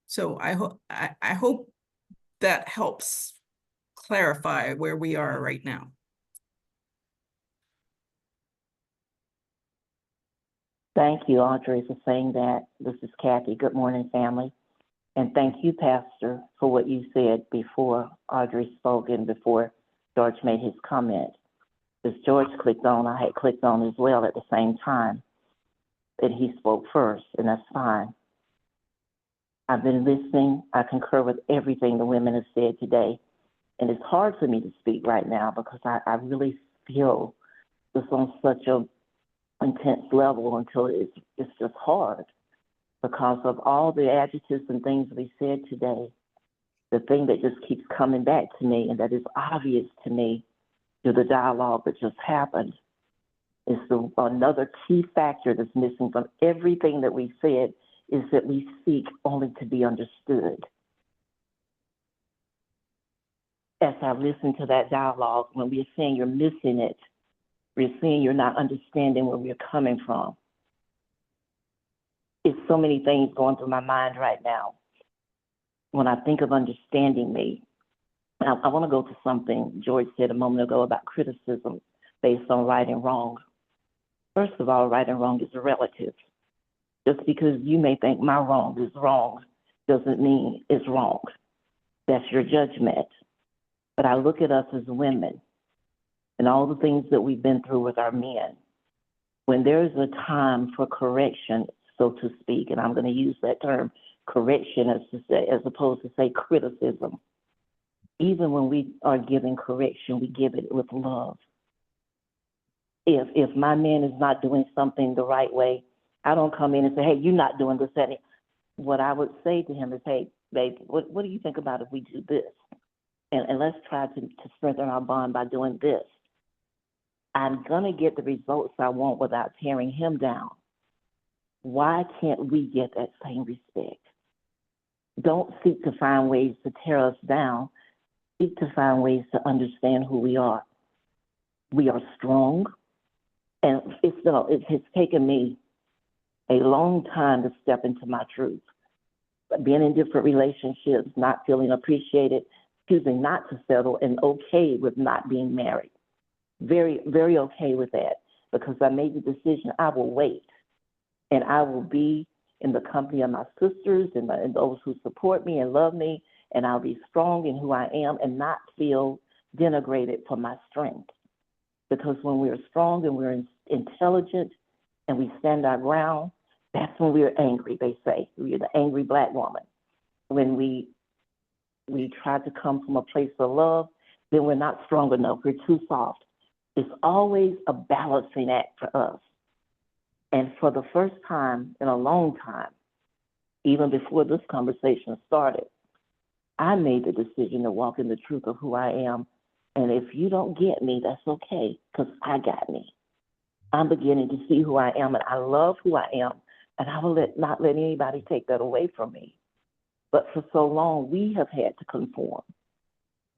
So I hope that helps clarify where we are right now.
Thank you, Audrey, for saying that. This is Kathy. Good morning, family. And thank you, Pastor, for what you said before Audrey spoke and before George made his comment. As George clicked on, I had clicked on as well at the same time. And he spoke first, and that's fine. I've been listening. I concur with everything the women have said today. And it's hard for me to speak right now because I really feel this on such a intense level until it's just hard because of all the adjectives and things we said today. The thing that just keeps coming back to me and that is obvious to me through the dialogue that just happened is another key factor that's missing from everything that we said is that we seek only to be understood. As I listen to that dialogue, when we're saying you're missing it, we're seeing you're not understanding where we're coming from. It's so many things going through my mind right now. When I think of understanding me, I want to go to something George said a moment ago about criticism based on right and wrong. First of all, right and wrong is relative. Just because you may think my wrong is wrong doesn't mean it's wrong. That's your judgment. But I look at us as women and all the things that we've been through with our men. When there's a time for correction, so to speak, and I'm going to use that term, correction, as opposed to say criticism. Even when we are giving correction, we give it with love. If my man is not doing something the right way, I don't come in and say, hey, you're not doing this. What I would say to him is, hey, babe, what do you think about if we do this? And let's try to strengthen our bond by doing this. I'm going to get the results I want without tearing him down. Why can't we get that same respect? Don't seek to find ways to tear us down. Seek to find ways to understand who we are. We are strong. And it has taken me a long time to step into my truth. But being in different relationships, not feeling appreciated, choosing not to settle, and okay with not being married. Very, very okay with that because I made the decision I will wait and I will be in the company of my sisters and those who support me and love me, and I'll be strong in who I am and not feel denigrated for my strength. Because when we're strong and we're intelligent and we stand our ground, that's when we're angry, they say. We're the angry Black woman. When we try to come from a place of love, then we're not strong enough. We're too soft. It's always a balancing act for us. And for the first time in a long time, even before this conversation started, I made the decision to walk in the truth of who I am. And if you don't get me, that's okay, because I got me. I'm beginning to see who I am, and I love who I am, and I will not let anybody take that away from me. But for so long, we have had to conform.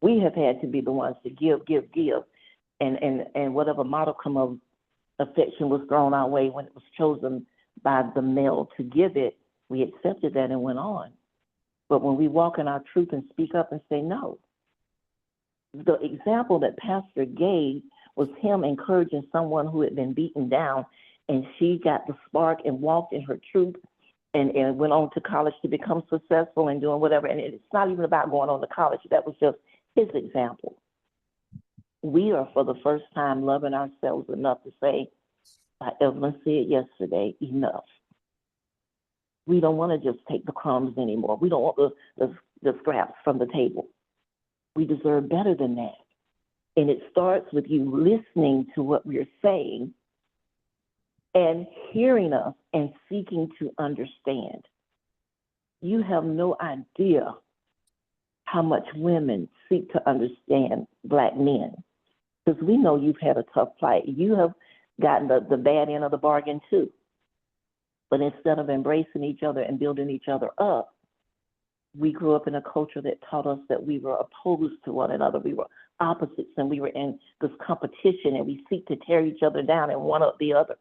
We have had to be the ones to give, and whatever modicum of affection was thrown our way when it was chosen by the male to give it, we accepted that and went on. But when we walk in our truth and speak up and say no, the example that Pastor gave was him encouraging someone who had been beaten down, and she got the spark and walked in her truth and went on to college to become successful and doing whatever. And it's not even about going on to college. That was just his example. We are, for the first time, loving ourselves enough to say, like Evelyn said yesterday, enough. We don't want to just take the crumbs anymore. We don't want the scraps from the table. We deserve better than that. And it starts with you listening to what we're saying and hearing us and seeking to understand. You have no idea how much women seek to understand Black men, because we know you've had a tough plight. You have gotten the bad end of the bargain too. But instead of embracing each other and building each other up, we grew up in a culture that taught us that we were opposed to one another. We were opposites, and we were in this competition, and we seek to tear each other down and one up the other.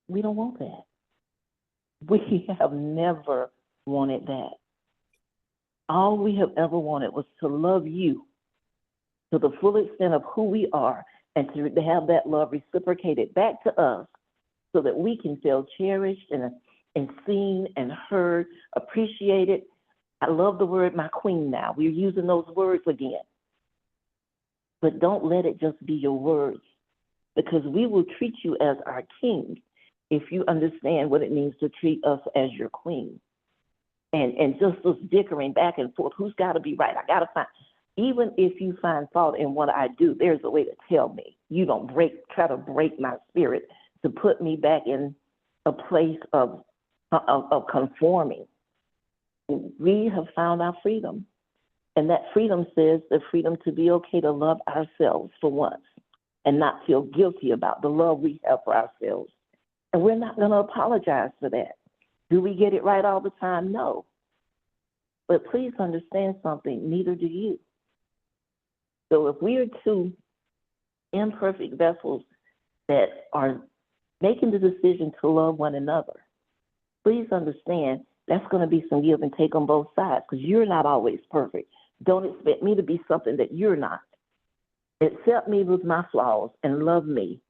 We don't want that. We have never wanted that. All we have ever wanted was to love you to the full extent of who we are, and to have that love reciprocated back to us so that we can feel cherished and seen and heard, appreciated. I love the word my queen now. We're using those words again. But don't let it just be your words, because we will treat you as our king if you understand what it means to treat us as your queen. And just this dickering back and forth, who's got to be right? I got to find. Even if you find fault in what I do, there's a way to tell me. You don't try to break my spirit to put me back in a place of conforming. We have found our freedom. And that freedom says the freedom to be okay to love ourselves for once and not feel guilty about the love we have for ourselves. And we're not going to apologize for that. Do we get it right all the time? No. But please understand something, neither do you. So if we are two imperfect vessels that are making the decision to love one another, please understand that's going to be some give and take on both sides, because you're not always perfect. Don't expect me to be something that you're not. Accept me with my flaws and love me.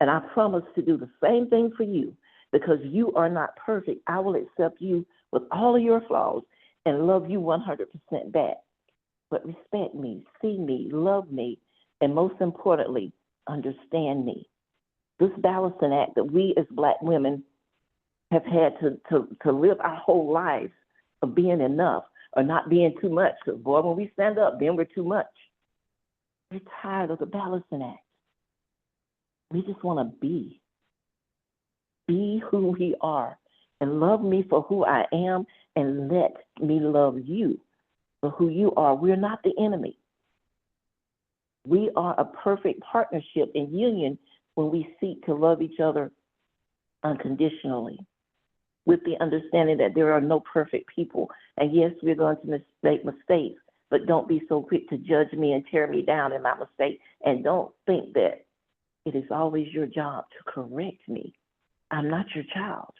And I promise to do the same thing for you, because you are not perfect. I will accept you with all of your flaws and love you 100% back. But respect me, see me, love me, and most importantly, understand me. This balancing act that we as Black women have had to live our whole lives of being enough or not being too much. Because boy, when we stand up, then we're too much. We're tired of the balancing act. We just want to be who we are, and love me for who I am, and let me love you for who you are. We're not the enemy. We are a perfect partnership and union when we seek to love each other unconditionally, with the understanding that there are no perfect people. And yes, we're going to make mistakes, but don't be so quick to judge me and tear me down in my mistake. And don't think that it is always your job to correct me. I'm not your child.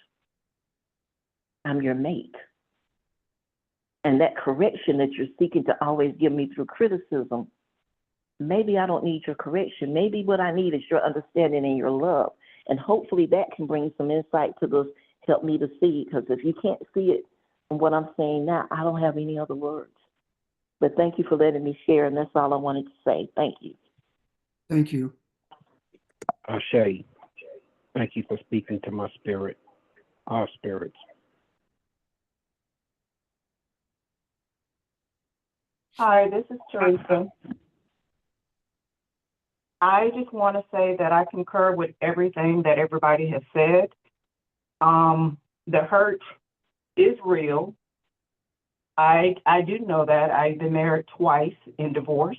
I'm your mate. And that correction that you're seeking to always give me through criticism, maybe I don't need your correction. Maybe what I need is your understanding and your love. And hopefully that can bring some insight to this, help me to see, because if you can't see it from what I'm saying now, I don't have any other words. But thank you for letting me share, and that's all I wanted to say. Thank you.
Thank you.
Ashe, thank you for speaking to my spirit, our spirits.
Hi, this is Teresa. I just want to say that I concur with everything that everybody has said. The hurt is real. I do know that. I've been married twice in divorce.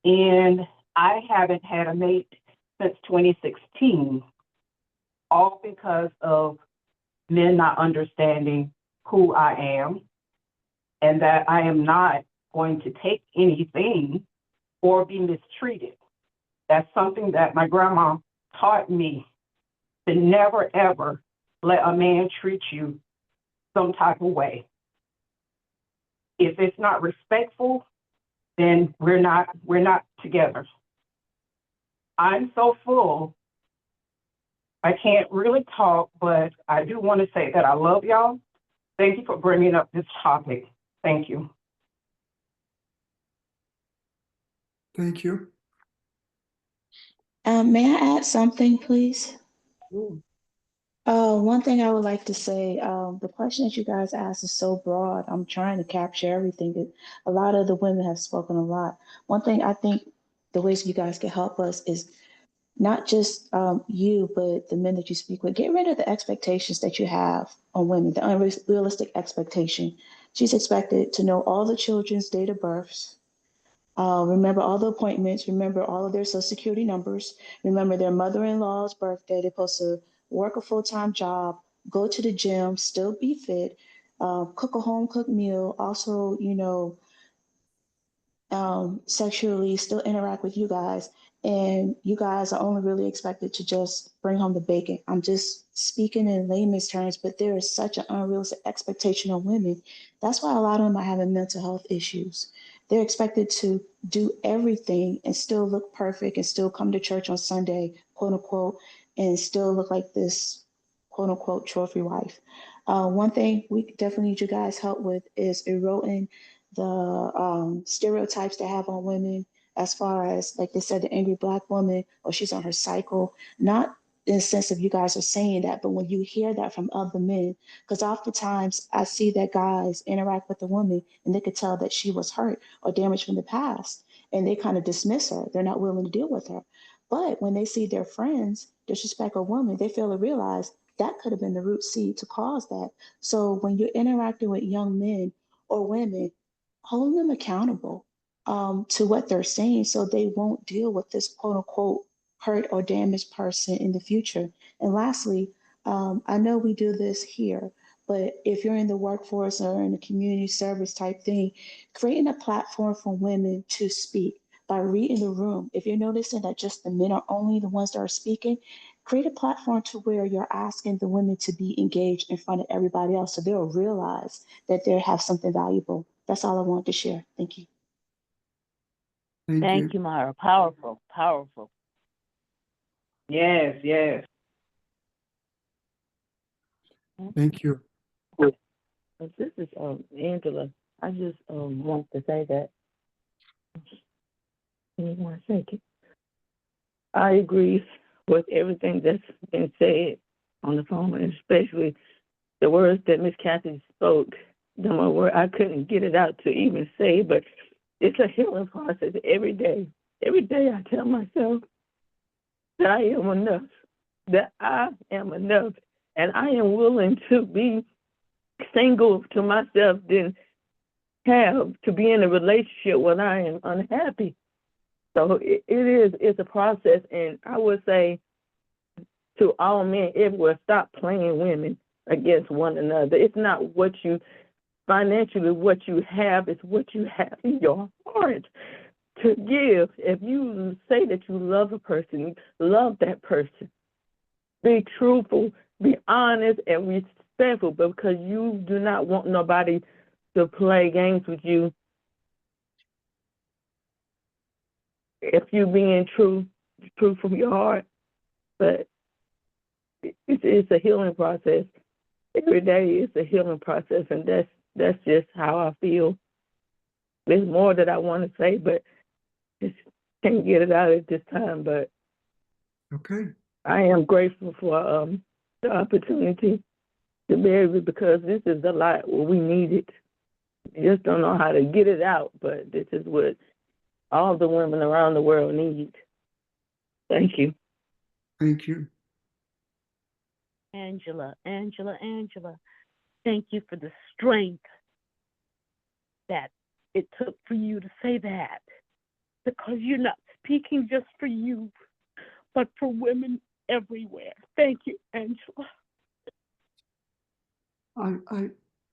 And I haven't had a mate since 2016, all because of men not understanding who I am and that I am not going to take anything or be mistreated. That's something that my grandma taught me, to never ever let a man treat you some type of way. If it's not respectful, then we're not together. I'm so full, I can't really talk, but I do want to say that I love y'all. Thank you for bringing up this topic. Thank you.
Thank you.
May I add something, please? One thing I would like to say, the question that you guys asked is so broad. I'm trying to capture everything. A lot of the women have spoken a lot. One thing I think the ways you guys can help us is not just you, but the men that you speak with. Get rid of the expectations that you have on women, the unrealistic expectation. She's expected to know all the children's date of births, remember all the appointments, remember all of their social security numbers, remember their mother-in-law's birthday. They're supposed to work a full-time job, go to the gym, still be fit, cook a home-cooked meal, also, sexually still interact with you guys. And you guys are only really expected to just bring home the bacon. I'm just speaking in layman's terms, but there is such an unrealistic expectation of women. That's why a lot of them are having mental health issues. They're expected to do everything and still look perfect and still come to church on Sunday, quote unquote, and still look like this, quote unquote, trophy wife. One thing we definitely need you guys help with is eroding the stereotypes they have on women, as far as, like they said, the angry Black woman, or she's on her cycle. Not in the sense of you guys are saying that, but when you hear that from other men, because oftentimes I see that guys interact with the woman and they could tell that she was hurt or damaged from the past, and they kind of dismiss her. They're not willing to deal with her. But when they see their friends disrespect a woman, they fail to realize that could have been the root seed to cause that. So when you're interacting with young men or women, hold them accountable to what they're saying so they won't deal with this quote unquote hurt or damaged person in the future. And lastly, I know we do this here, but if you're in the workforce or in a community service type thing, creating a platform for women to speak by reading the room. If you're noticing that just the men are only the ones that are speaking, create a platform to where you're asking the women to be engaged in front of everybody else so they'll realize that they have something valuable. That's all I wanted to share. Thank you.
Thank you, Myra. Powerful, powerful.
Yes, yes.
Thank you.
This is Angela. I just want to say that. Give me 1 second. I agree with everything that's been said on the phone, and especially the words that Miss Kathy spoke. The word I couldn't get it out to even say, but it's a healing process every day. Every day I tell myself that I am enough, that I am enough, and I am willing to be single to myself than have to be in a relationship when I am unhappy. So it's a process, and I would say to all men everywhere, stop playing women against one another. It's not what you financially, what you have, it's what you have in your heart to give. If you say that you love a person, love that person. Be truthful, be honest, and respectful, because you do not want nobody to play games with you. If you being true from your heart, but it's a healing process. Every day it's a healing process, and that's just how I feel. There's more that I want to say, but just can't get it out at this time. But
okay,
I am grateful for the opportunity to be able, because this is a lot what we need it. Just don't know how to get it out, but this is what all the women around the world need. Thank you.
Thank you.
Angela, thank you for the strength that it took for you to say that, because you're not speaking just for you,
but for women everywhere. Thank you, Angela.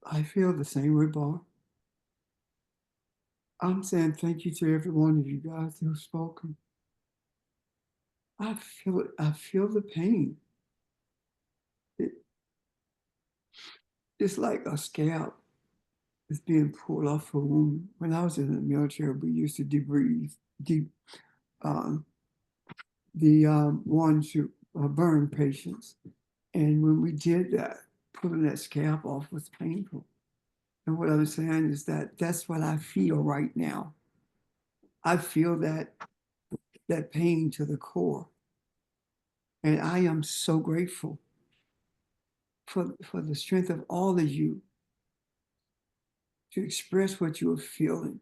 I feel the same way, Bob. I'm saying thank you to every one of you guys who've spoken. I feel it. I feel the pain. It's like a scalp is being pulled off a wound. When I was in the military, we used to debrief um, the ones who burn patients. And when we did that, pulling that scalp off was painful. And what I'm saying is that that's what I feel right now. I feel that pain to the core. And I am so grateful for the strength of all of you to express what you are feeling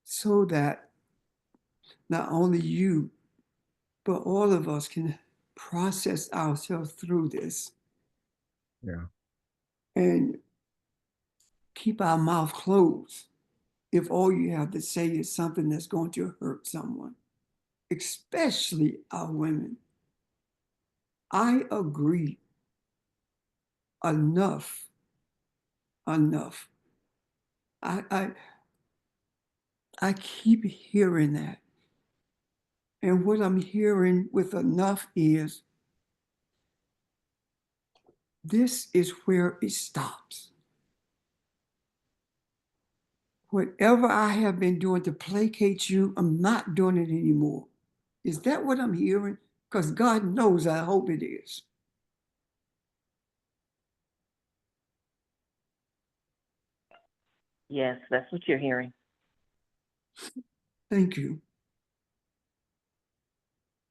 so that not only you, but all of us can process ourselves through this.
Yeah.
And keep our mouth closed if all you have to say is something that's going to hurt someone, especially our women. I agree. Enough. Enough. I keep hearing that. And what I'm hearing with enough is this is where it stops. Whatever I have been doing to placate you, I'm not doing it anymore. Is that what I'm hearing? Because God knows I hope it is.
Yes, that's what you're hearing.
Thank you.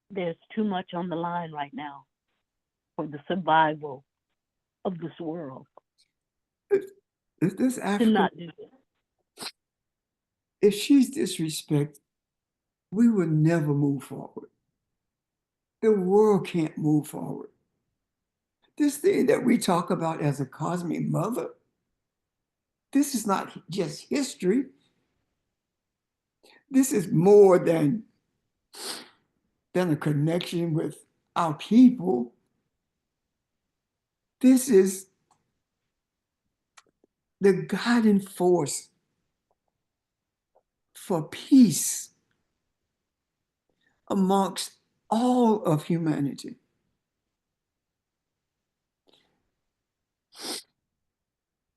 There's too much on the line right now for the survival of this world.
If this
To
African,
not do this.
if she's disrespected, we will never move forward. The world can't move forward. This thing that we talk about as a cosmic mother, this is not just history. This is more than a connection with our people. This is the guiding force for peace amongst all of humanity.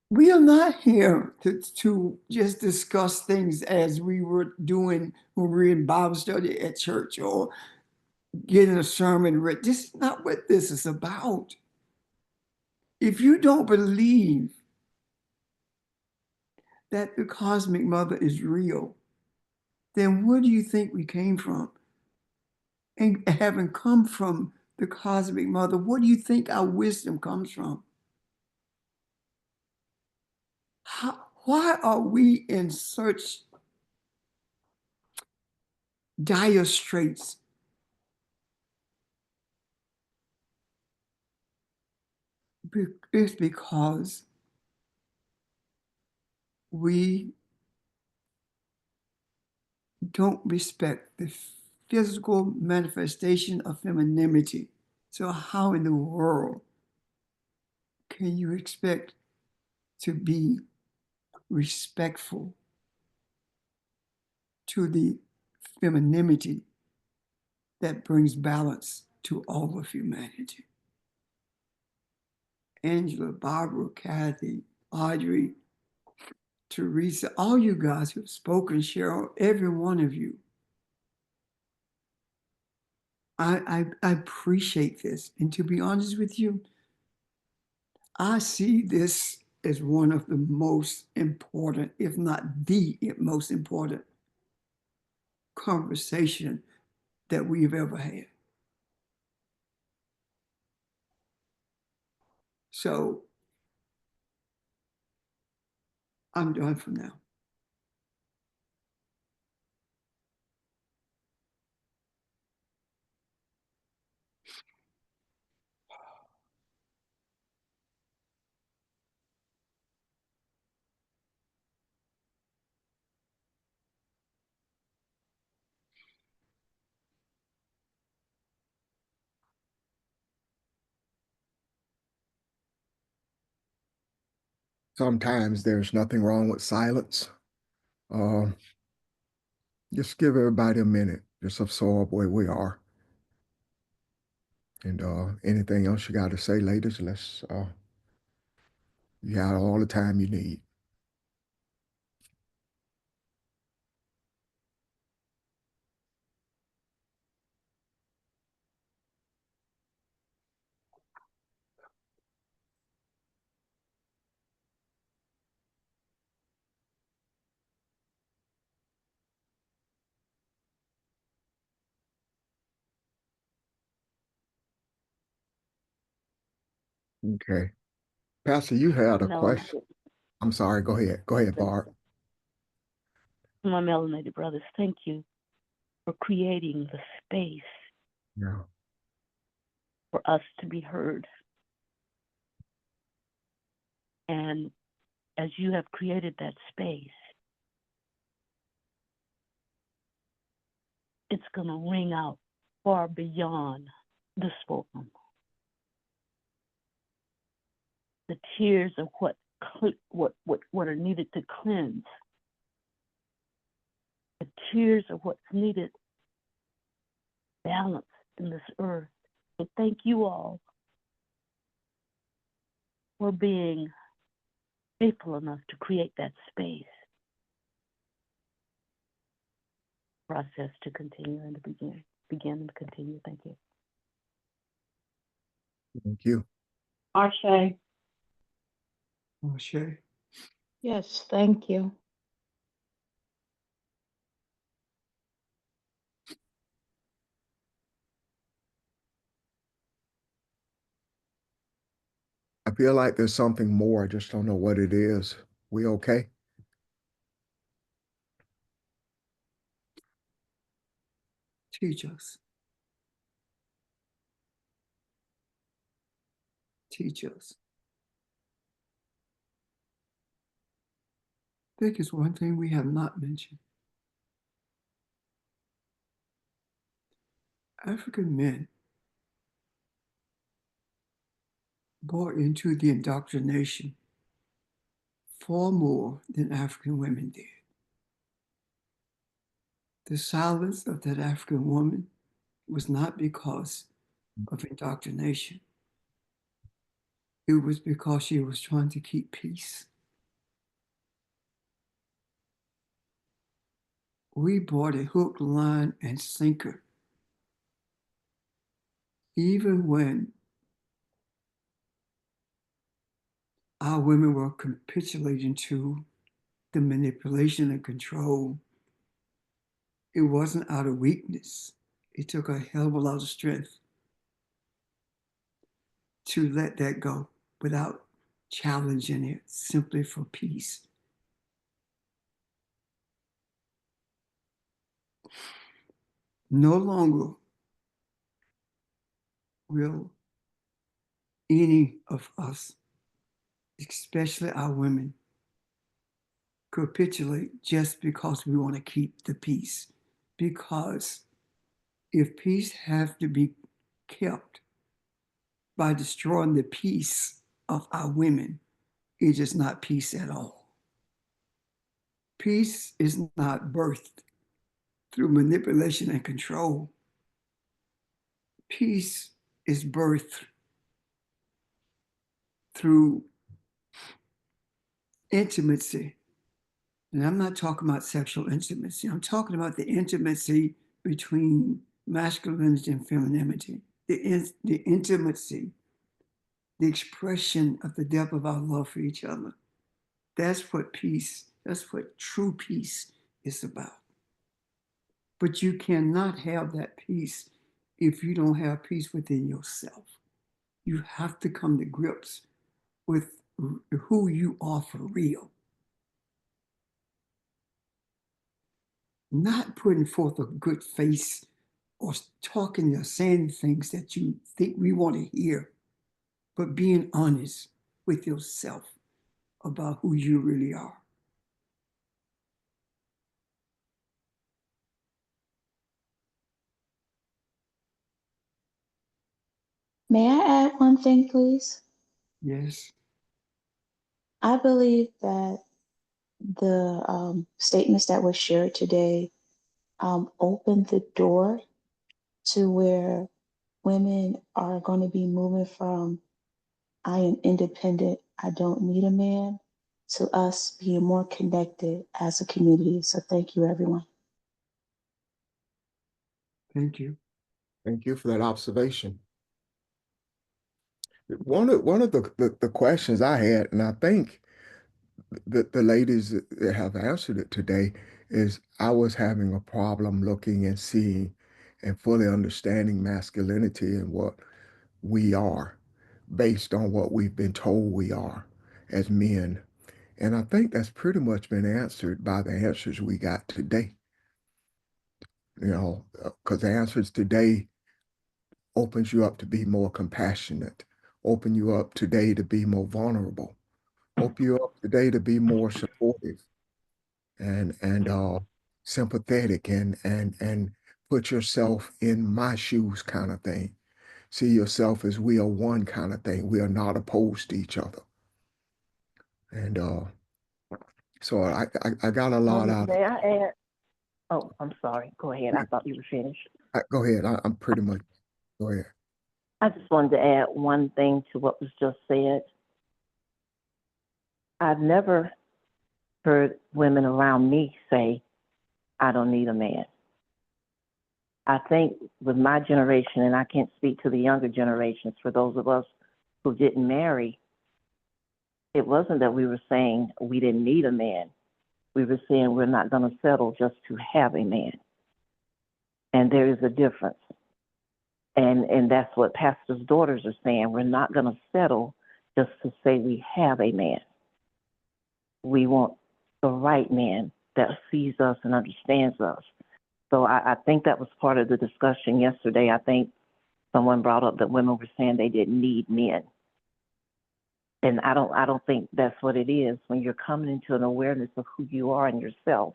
We are not here to just discuss things as we were doing when we were in Bible study at church or getting a sermon read. This is not what this is about. If you don't believe that the cosmic mother is real, then where do you think we came from? And having come from the cosmic mother, what do you think our wisdom comes from? Why are we in such dire straits? It's because we don't respect the physical manifestation of femininity. So how in the world can you expect to be respectful to the femininity that brings balance to all of humanity? Angela, Barbara, Kathy, Audrey, Teresa, all you guys who have spoken, Cheryl, every one of you. I appreciate this. And to be honest with you, I see this as one of the most important, if not the most important conversation that we've ever had. So I'm done for now.
Sometimes there's nothing wrong with silence. Um, just give everybody a minute. Just absorb where we are. And anything else you got to say, ladies? You got all the time you need. Okay. Pastor, you had a question. I'm sorry. Go ahead. Go ahead, Barb.
My melanated brothers, thank you for creating the space
Yeah.
for us to be heard. And as you have created that space, it's going to ring out far beyond this forum. The tears of what are needed to cleanse, the tears of what's needed balance in this earth. So thank you all for being faithful enough to create that space. Process to continue and to begin and continue. Thank you.
Thank you.
Ashe.
Ashe.
Yes, thank you.
I feel like there's something more. I just don't know what it is. We okay?
Teach us. Teach us. I think it's one thing we have not mentioned. African men bought into the indoctrination far more than African women did. The silence of that African woman was not because of indoctrination. It was because she was trying to keep peace. We bought a hook, line, and sinker. Even when our women were capitulating to the manipulation and control, it wasn't out of weakness. It took a hell of a lot of strength to let that go without challenging it, simply for peace. No longer will any of us, especially our women, capitulate just because we want to keep the peace. Because if peace has to be kept by destroying the peace of our women, it is not peace at all. Peace is not birthed through manipulation and control. Peace is birthed through intimacy. And I'm not talking about sexual intimacy. I'm talking about the intimacy between masculinity and femininity, the intimacy, the expression of the depth of our love for each other. That's what peace, that's what true peace is about. But you cannot have that peace if you don't have peace within yourself. You have to come to grips with who you are for real. Not putting forth a good face or talking or saying things that you think we want to hear, but being honest with yourself about who you really are.
May I add one thing, please?
Yes.
I believe that the statements that were shared today opened the door to where women are going to be moving from I am independent, I don't need a man, to us being more connected as a community. So thank you, everyone.
Thank you.
Thank you for that observation. One of the questions I had, and I think the ladies that have answered it today, is I was having a problem looking and seeing and fully understanding masculinity and what we are based on what we've been told we are as men. And I think that's pretty much been answered by the answers we got today. You know, because the answers today opens you up to be more compassionate, open you up today to be more vulnerable, open you up today to be more supportive and sympathetic and put yourself in my shoes kind of thing. See yourself as we are one kind of thing. We are not opposed to each other. And so I got a lot out of
May I add? Oh, I'm sorry. Go ahead. I thought you were finished.
go ahead. I'm pretty much go ahead.
I just wanted to add one thing to what was just said. I've never heard women around me say, I don't need a man. I think with my generation, and I can't speak to the younger generations, for those of us who didn't marry, it wasn't that we were saying we didn't need a man. We were saying we're not going to settle just to have a man. And there is a difference. And that's what pastors' daughters are saying. We're not going to settle just to say we have a man. We want the right man that sees us and understands us. So I think that was part of the discussion yesterday. I think someone brought up that women were saying they didn't need men. And I don't think that's what it is. When you're coming into an awareness of who you are and yourself,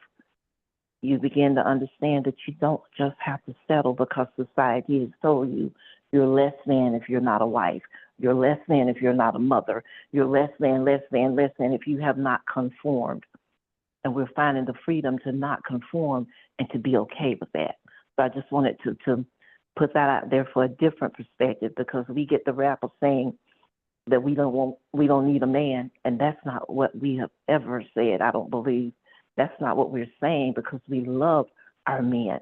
you begin to understand that you don't just have to settle because society has told you you're less than if you're not a wife. You're less than if you're not a mother. You're less than if you have not conformed. And we're finding the freedom to not conform and to be okay with that. So I just wanted to put that out there for a different perspective, because we get the rap of saying that we don't need a man, and that's not what we have ever said. I don't believe that's not what we're saying, because we love our men.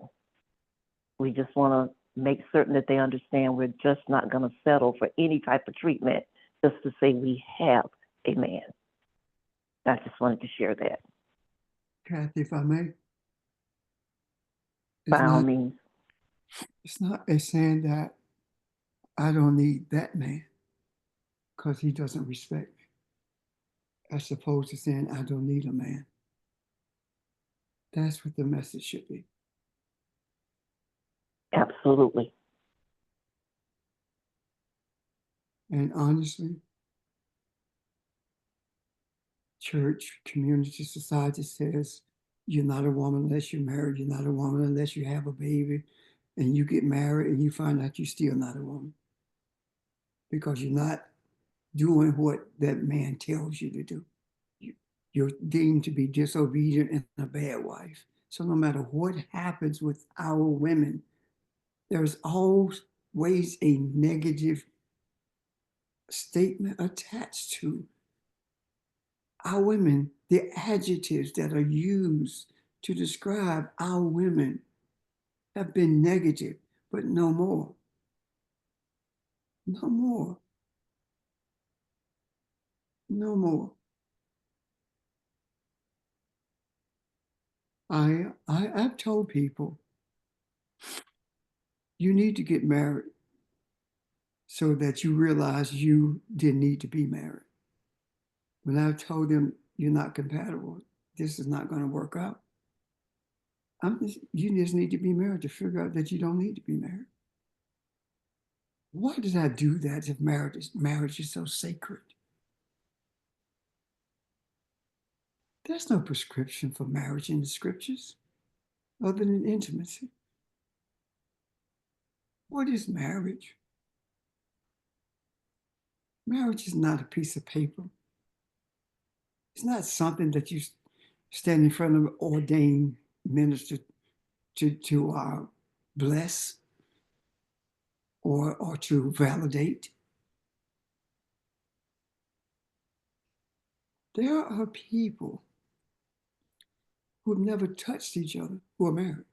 We just want to make certain that they understand we're just not going to settle for any type of treatment just to say we have a man. I just wanted to share that.
Kathy, if I may.
By all means.
It's not a saying that I don't need that man because he doesn't respect me, as opposed to saying I don't need a man. That's what the message should be.
Absolutely.
And honestly, church, community, society says you're not a woman unless you're married. You're not a woman unless you have a baby. And you get married and you find out you're still not a woman because you're not doing what that man tells you to do. You're deemed to be disobedient and a bad wife. So no matter what happens with our women, there's always a negative statement attached to our women. The adjectives that are used to describe our women have been negative, but no more. No more. No more. I've told people you need to get married so that you realize you didn't need to be married. When I've told them you're not compatible, this is not going to work out. You just need to be married to figure out that you don't need to be married. Why did I do that if marriage is so sacred? There's no prescription for marriage in the scriptures other than intimacy. What is marriage? Marriage is not a piece of paper. It's not something that you stand in front of an ordained minister to bless or to validate. There are people who have never touched each other who are married.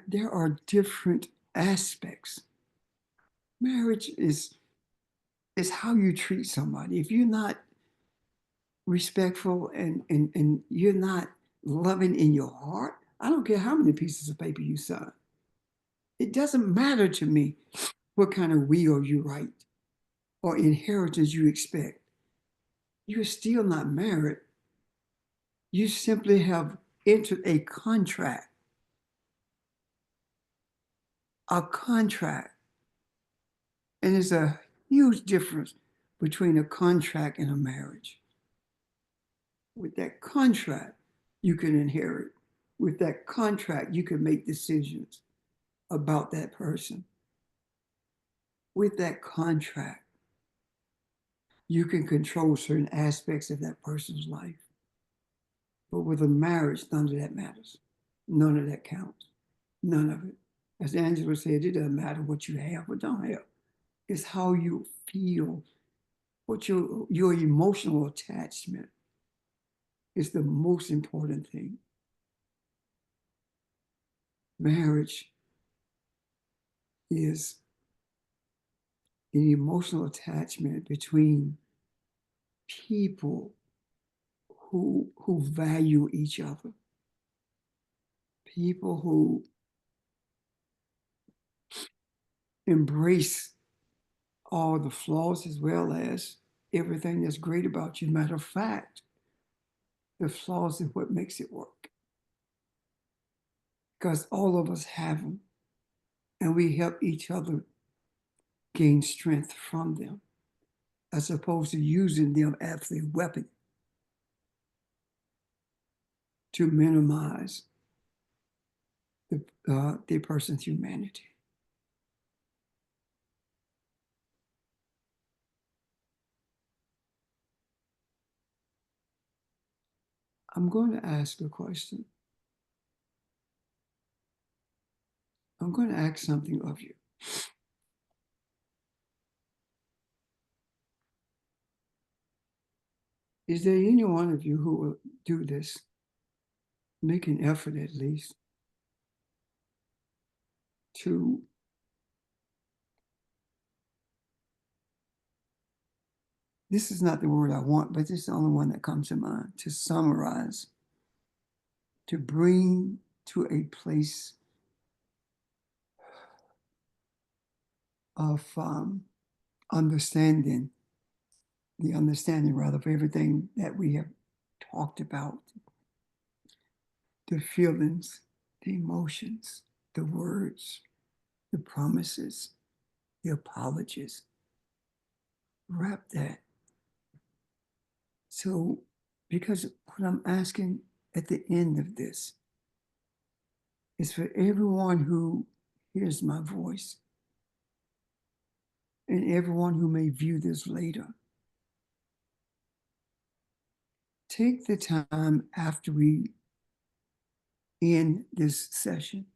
There are different aspects. Marriage is how you treat somebody. If you're not respectful and you're not loving in your heart, I don't care how many pieces of paper you sign. It doesn't matter to me what kind of will you write or inheritance you expect. You're still not married. You simply have entered a contract. A contract. And there's a huge difference between a contract and a marriage. With that contract, you can inherit. With that contract, you can make decisions about that person. With that contract, you can control certain aspects of that person's life. But with a marriage, none of that matters. None of that counts. None of it. As Angela said, it doesn't matter what you have or don't have. It's how you feel, what your emotional attachment is the most important thing. Marriage is an emotional attachment between people who value each other, people who embrace all the flaws as well as everything that's great about you. Matter of fact, the flaws is what makes it work. Because all of us have them, and we help each other gain strength from them, as opposed to using them as a weapon to minimize the person's humanity. I'm going to ask a question. I'm going to ask something of you. Is there any one of you who will do this? Make an effort at least to this is not the word I want, but it's the only one that comes to mind, to summarize, to bring to a place of understanding, the understanding rather of everything that we have talked about, the feelings, the emotions, the words, the promises, the apologies. Wrap that. So, because what I'm asking at the end of this is for everyone who hears my voice and everyone who may view this later, take the time after we end this session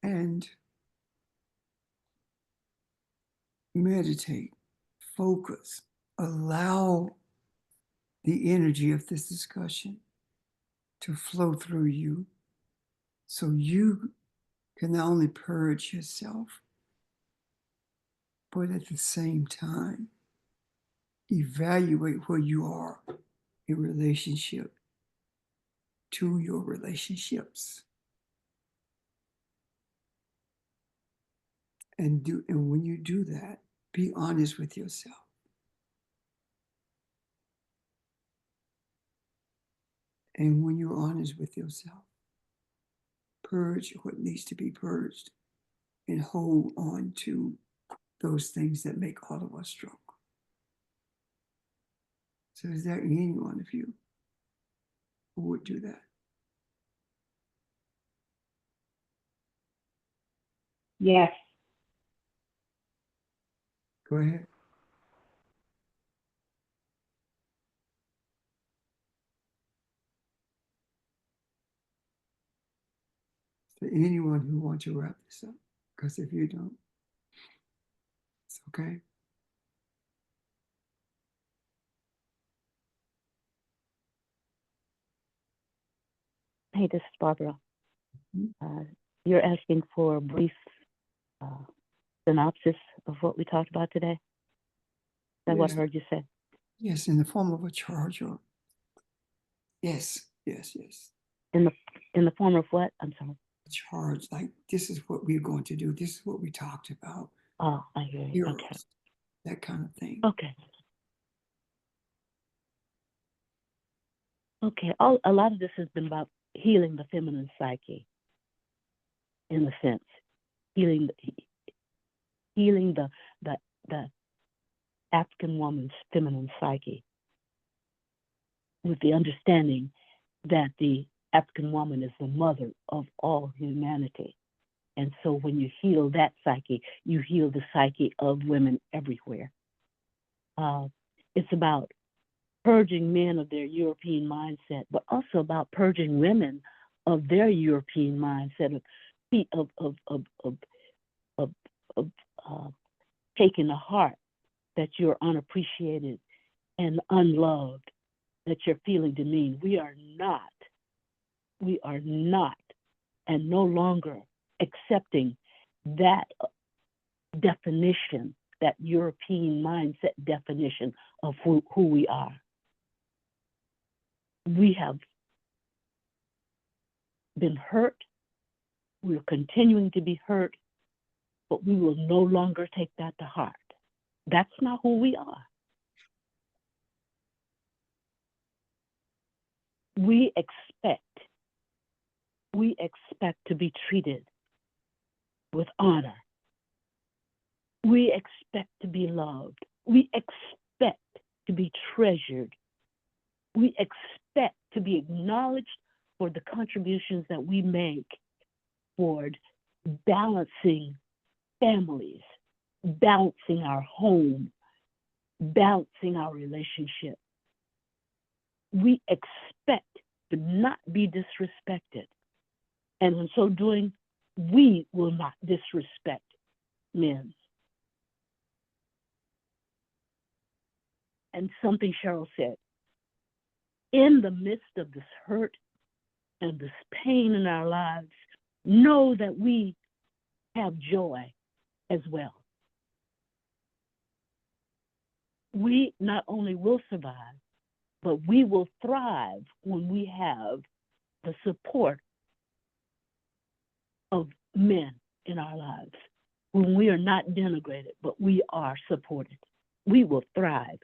and meditate, focus, allow the energy of this discussion to flow through you so you can not only purge yourself, but at the same time, evaluate where you are in relationship to your relationships. And when you do that, be honest with yourself. And when you're honest with yourself, purge what needs to be purged and hold on to those things that make all of us strong. So is there any one of you who would do that?
Yes.
Go ahead. To anyone who wants to wrap this up, because if you don't, it's okay.
Hey, this is Barbara.
Mhm.
You're asking for a brief synopsis of what we talked about today? Is that what I
Yes.
heard you say?
Yes, in the form of a charge or yes, yes, yes.
In the form of what? I'm sorry.
Charge, like this is what we're going to do. This is what we talked about.
Oh, I hear you.
Heroes,
Okay.
that kind of thing.
Okay. Okay. A lot of this has been about healing the feminine psyche, in a sense, healing the African woman's feminine psyche, with the understanding that the African woman is the mother of all humanity. And so when you heal that psyche, you heal the psyche of women everywhere. It's about purging men of their European mindset, but also about purging women of their European mindset of taking to heart that you're unappreciated and unloved, that you're feeling demeaned. We are not, and no longer accepting that definition, that European mindset definition of who we are. We have been hurt. We're continuing to be hurt, but we will no longer take that to heart. That's not who we are. We expect to be treated with honor. We expect to be loved. We expect to be treasured. We expect to be acknowledged for the contributions that we make toward balancing families, balancing our home, balancing our relationship. We expect to not be disrespected. And in so doing, we will not disrespect men. And something Cheryl said, in the midst of this hurt and this pain in our lives, know that we have joy as well. We not only will survive, but we will thrive when we have the support of men in our lives, when we are not denigrated, but we are supported. We will thrive.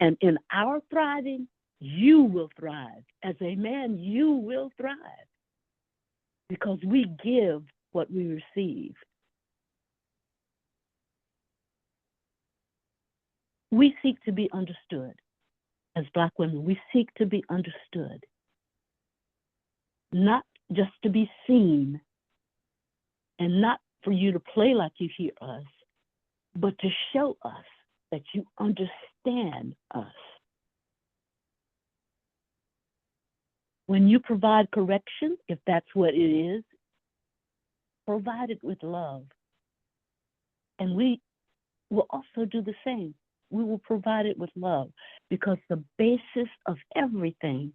And in our thriving, you will thrive. As a man, you will thrive because we give what we receive. We seek to be understood. As Black women, we seek to be understood, not just to be seen, and not for you to play like you hear us, but to show us that you understand us. When you provide correction, if that's what it is, provide it with love. And we will also do the same. We will provide it with love, because the basis of everything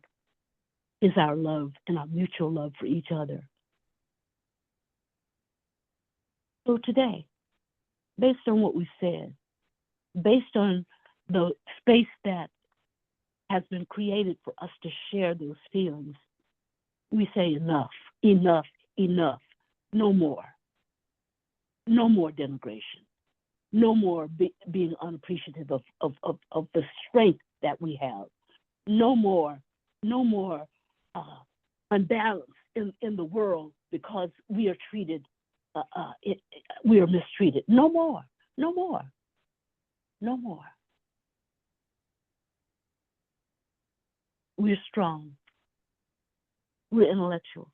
is our love and our mutual love for each other. So today, based on what we said, based on the space that has been created for us to share those feelings, we say enough, enough, enough. No more. No more denigration. No more being unappreciative of the strength that we have. No more unbalance in the world because we are treated, we are mistreated. No more, no more, no more. We're strong. We're intellectual.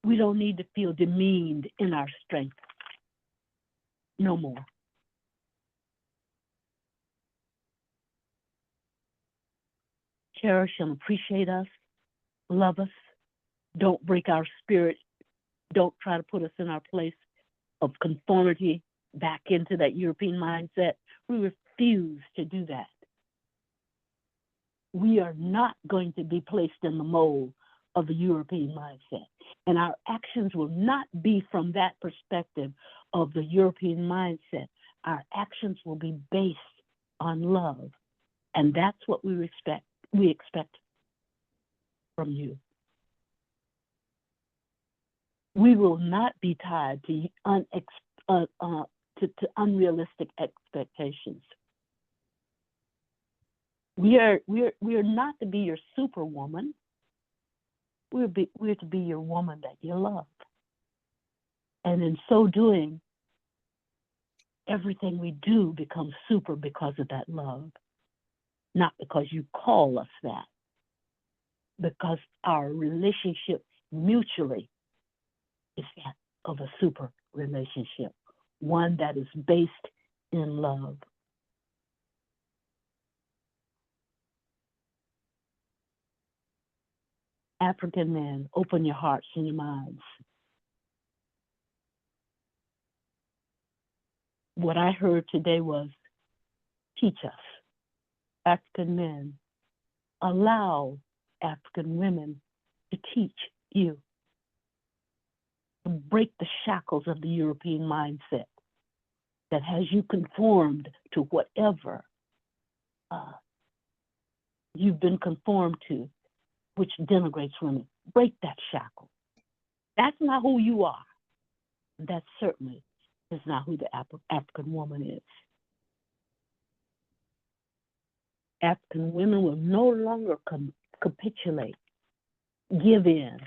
We don't need to feel demeaned in our strength. No more. cherish and appreciate us, love us, don't break our spirit, don't try to put us in our place of conformity back into that European mindset. We refuse to do that. We are not going to be placed in the mold of the European mindset. And our actions will not be from that perspective of the European mindset. Our actions will be based on love. And that's what we expect from you. We will not be tied to unrealistic expectations. We are not to be your superwoman. We're to be your woman that you love. And in so doing, everything we do becomes super because of that love. Not because you call us that, because our relationship mutually is that of a super relationship, one that is based in love. African men, open your hearts and your minds. What I heard today was, teach us. African men, allow African women to teach you. To break the shackles of the European mindset that has you conformed to whatever you've been conformed to, which denigrates women. Break that shackle. That's not who you are. That certainly is not who the African woman is. African women will no longer capitulate, give in,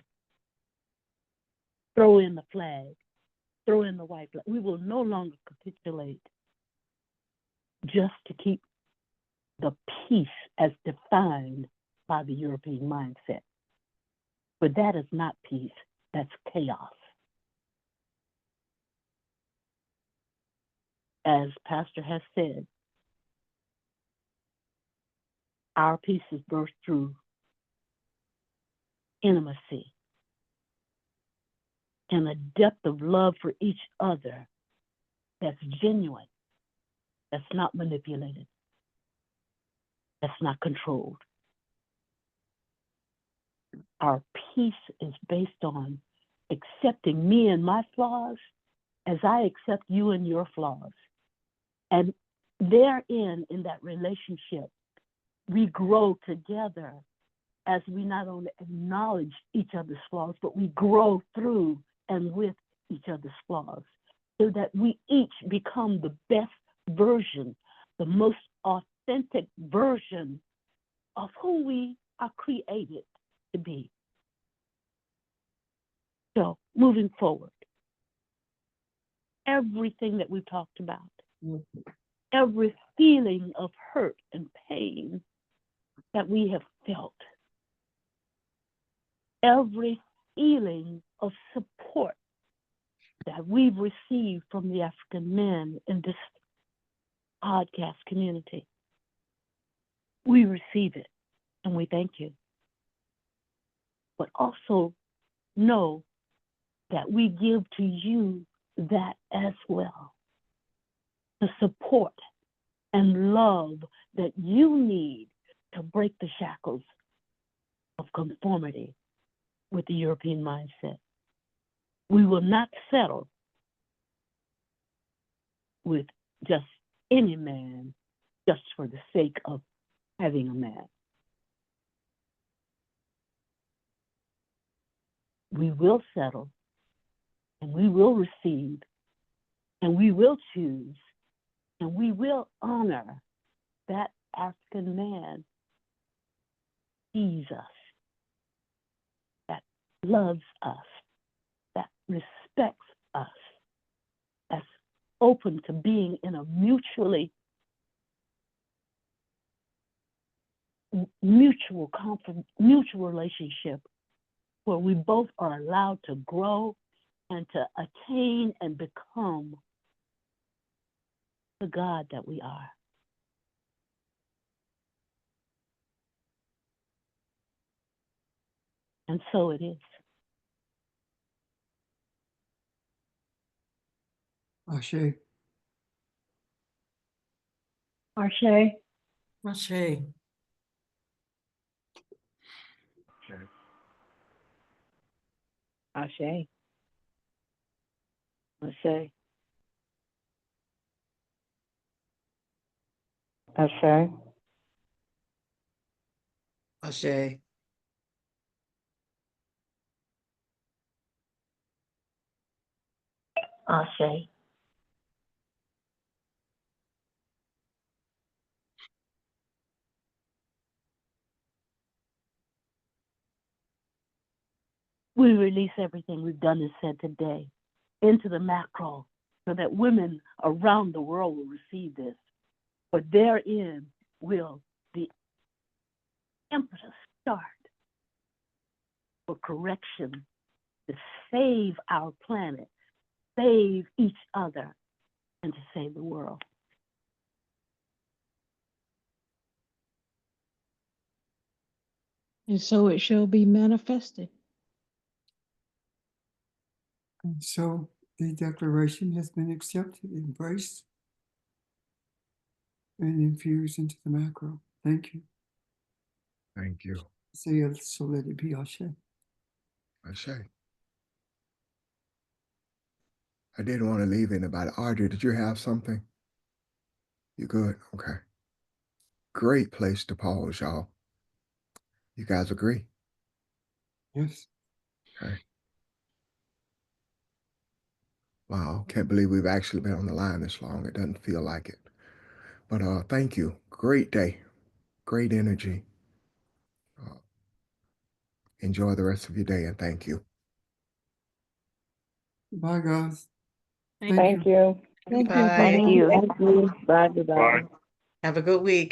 throw in the flag, throw in the white flag. We will no longer capitulate just to keep the peace as defined by the European mindset. But that is not peace, that's chaos. As Pastor has said, our peace is birthed through intimacy and a depth of love for each other that's genuine, that's not manipulated, that's not controlled. Our peace is based on accepting me and my flaws as I accept you and your flaws. And therein, in that relationship, we grow together as we not only acknowledge each other's flaws, but we grow through and with each other's flaws, so that we each become the best version, the most authentic version of who we are created to be. So, moving forward, everything that we've talked about, every feeling of hurt and pain that we have felt, every feeling of support that we've received from the African men in this podcast community, we receive it and we thank you. But also know that we give to you that as well, the support and love that you need to break the shackles of conformity with the European mindset. We will not settle with just any man just for the sake of having a man. We will settle and we will receive and we will choose and we will honor that African man sees us, that loves us, that respects us, that's open to being in a mutual relationship where we both are allowed to grow and to attain and become the God that we are. And so it is.
Ashe.
Ashe.
Ashe.
Ashe. Ashe. Ashe.
Ashe.
Ashe.
We release everything we've done and said today into the macro so that women around the world will receive this. For therein will the impetus start for correction to save our planet, save each other, and to save the world.
And so it shall be manifested.
And so the declaration has been accepted, embraced, and infused into the macro. Thank you.
Thank you.
Say it, so let it be, Ashe.
Ashe. I didn't want to leave anybody. Audrey, did you have something? You good? Okay. Great place to pause, y'all. You guys agree?
Yes.
Okay. Wow, can't believe we've actually been on the line this long. It doesn't feel like it. But thank you. Great day. Great energy. Enjoy the rest of your day and thank you.
Bye, guys.
Thank
you.
Thank you.
Bye.
Thank you.
Thank you. Bye, everybody.
Have a good week.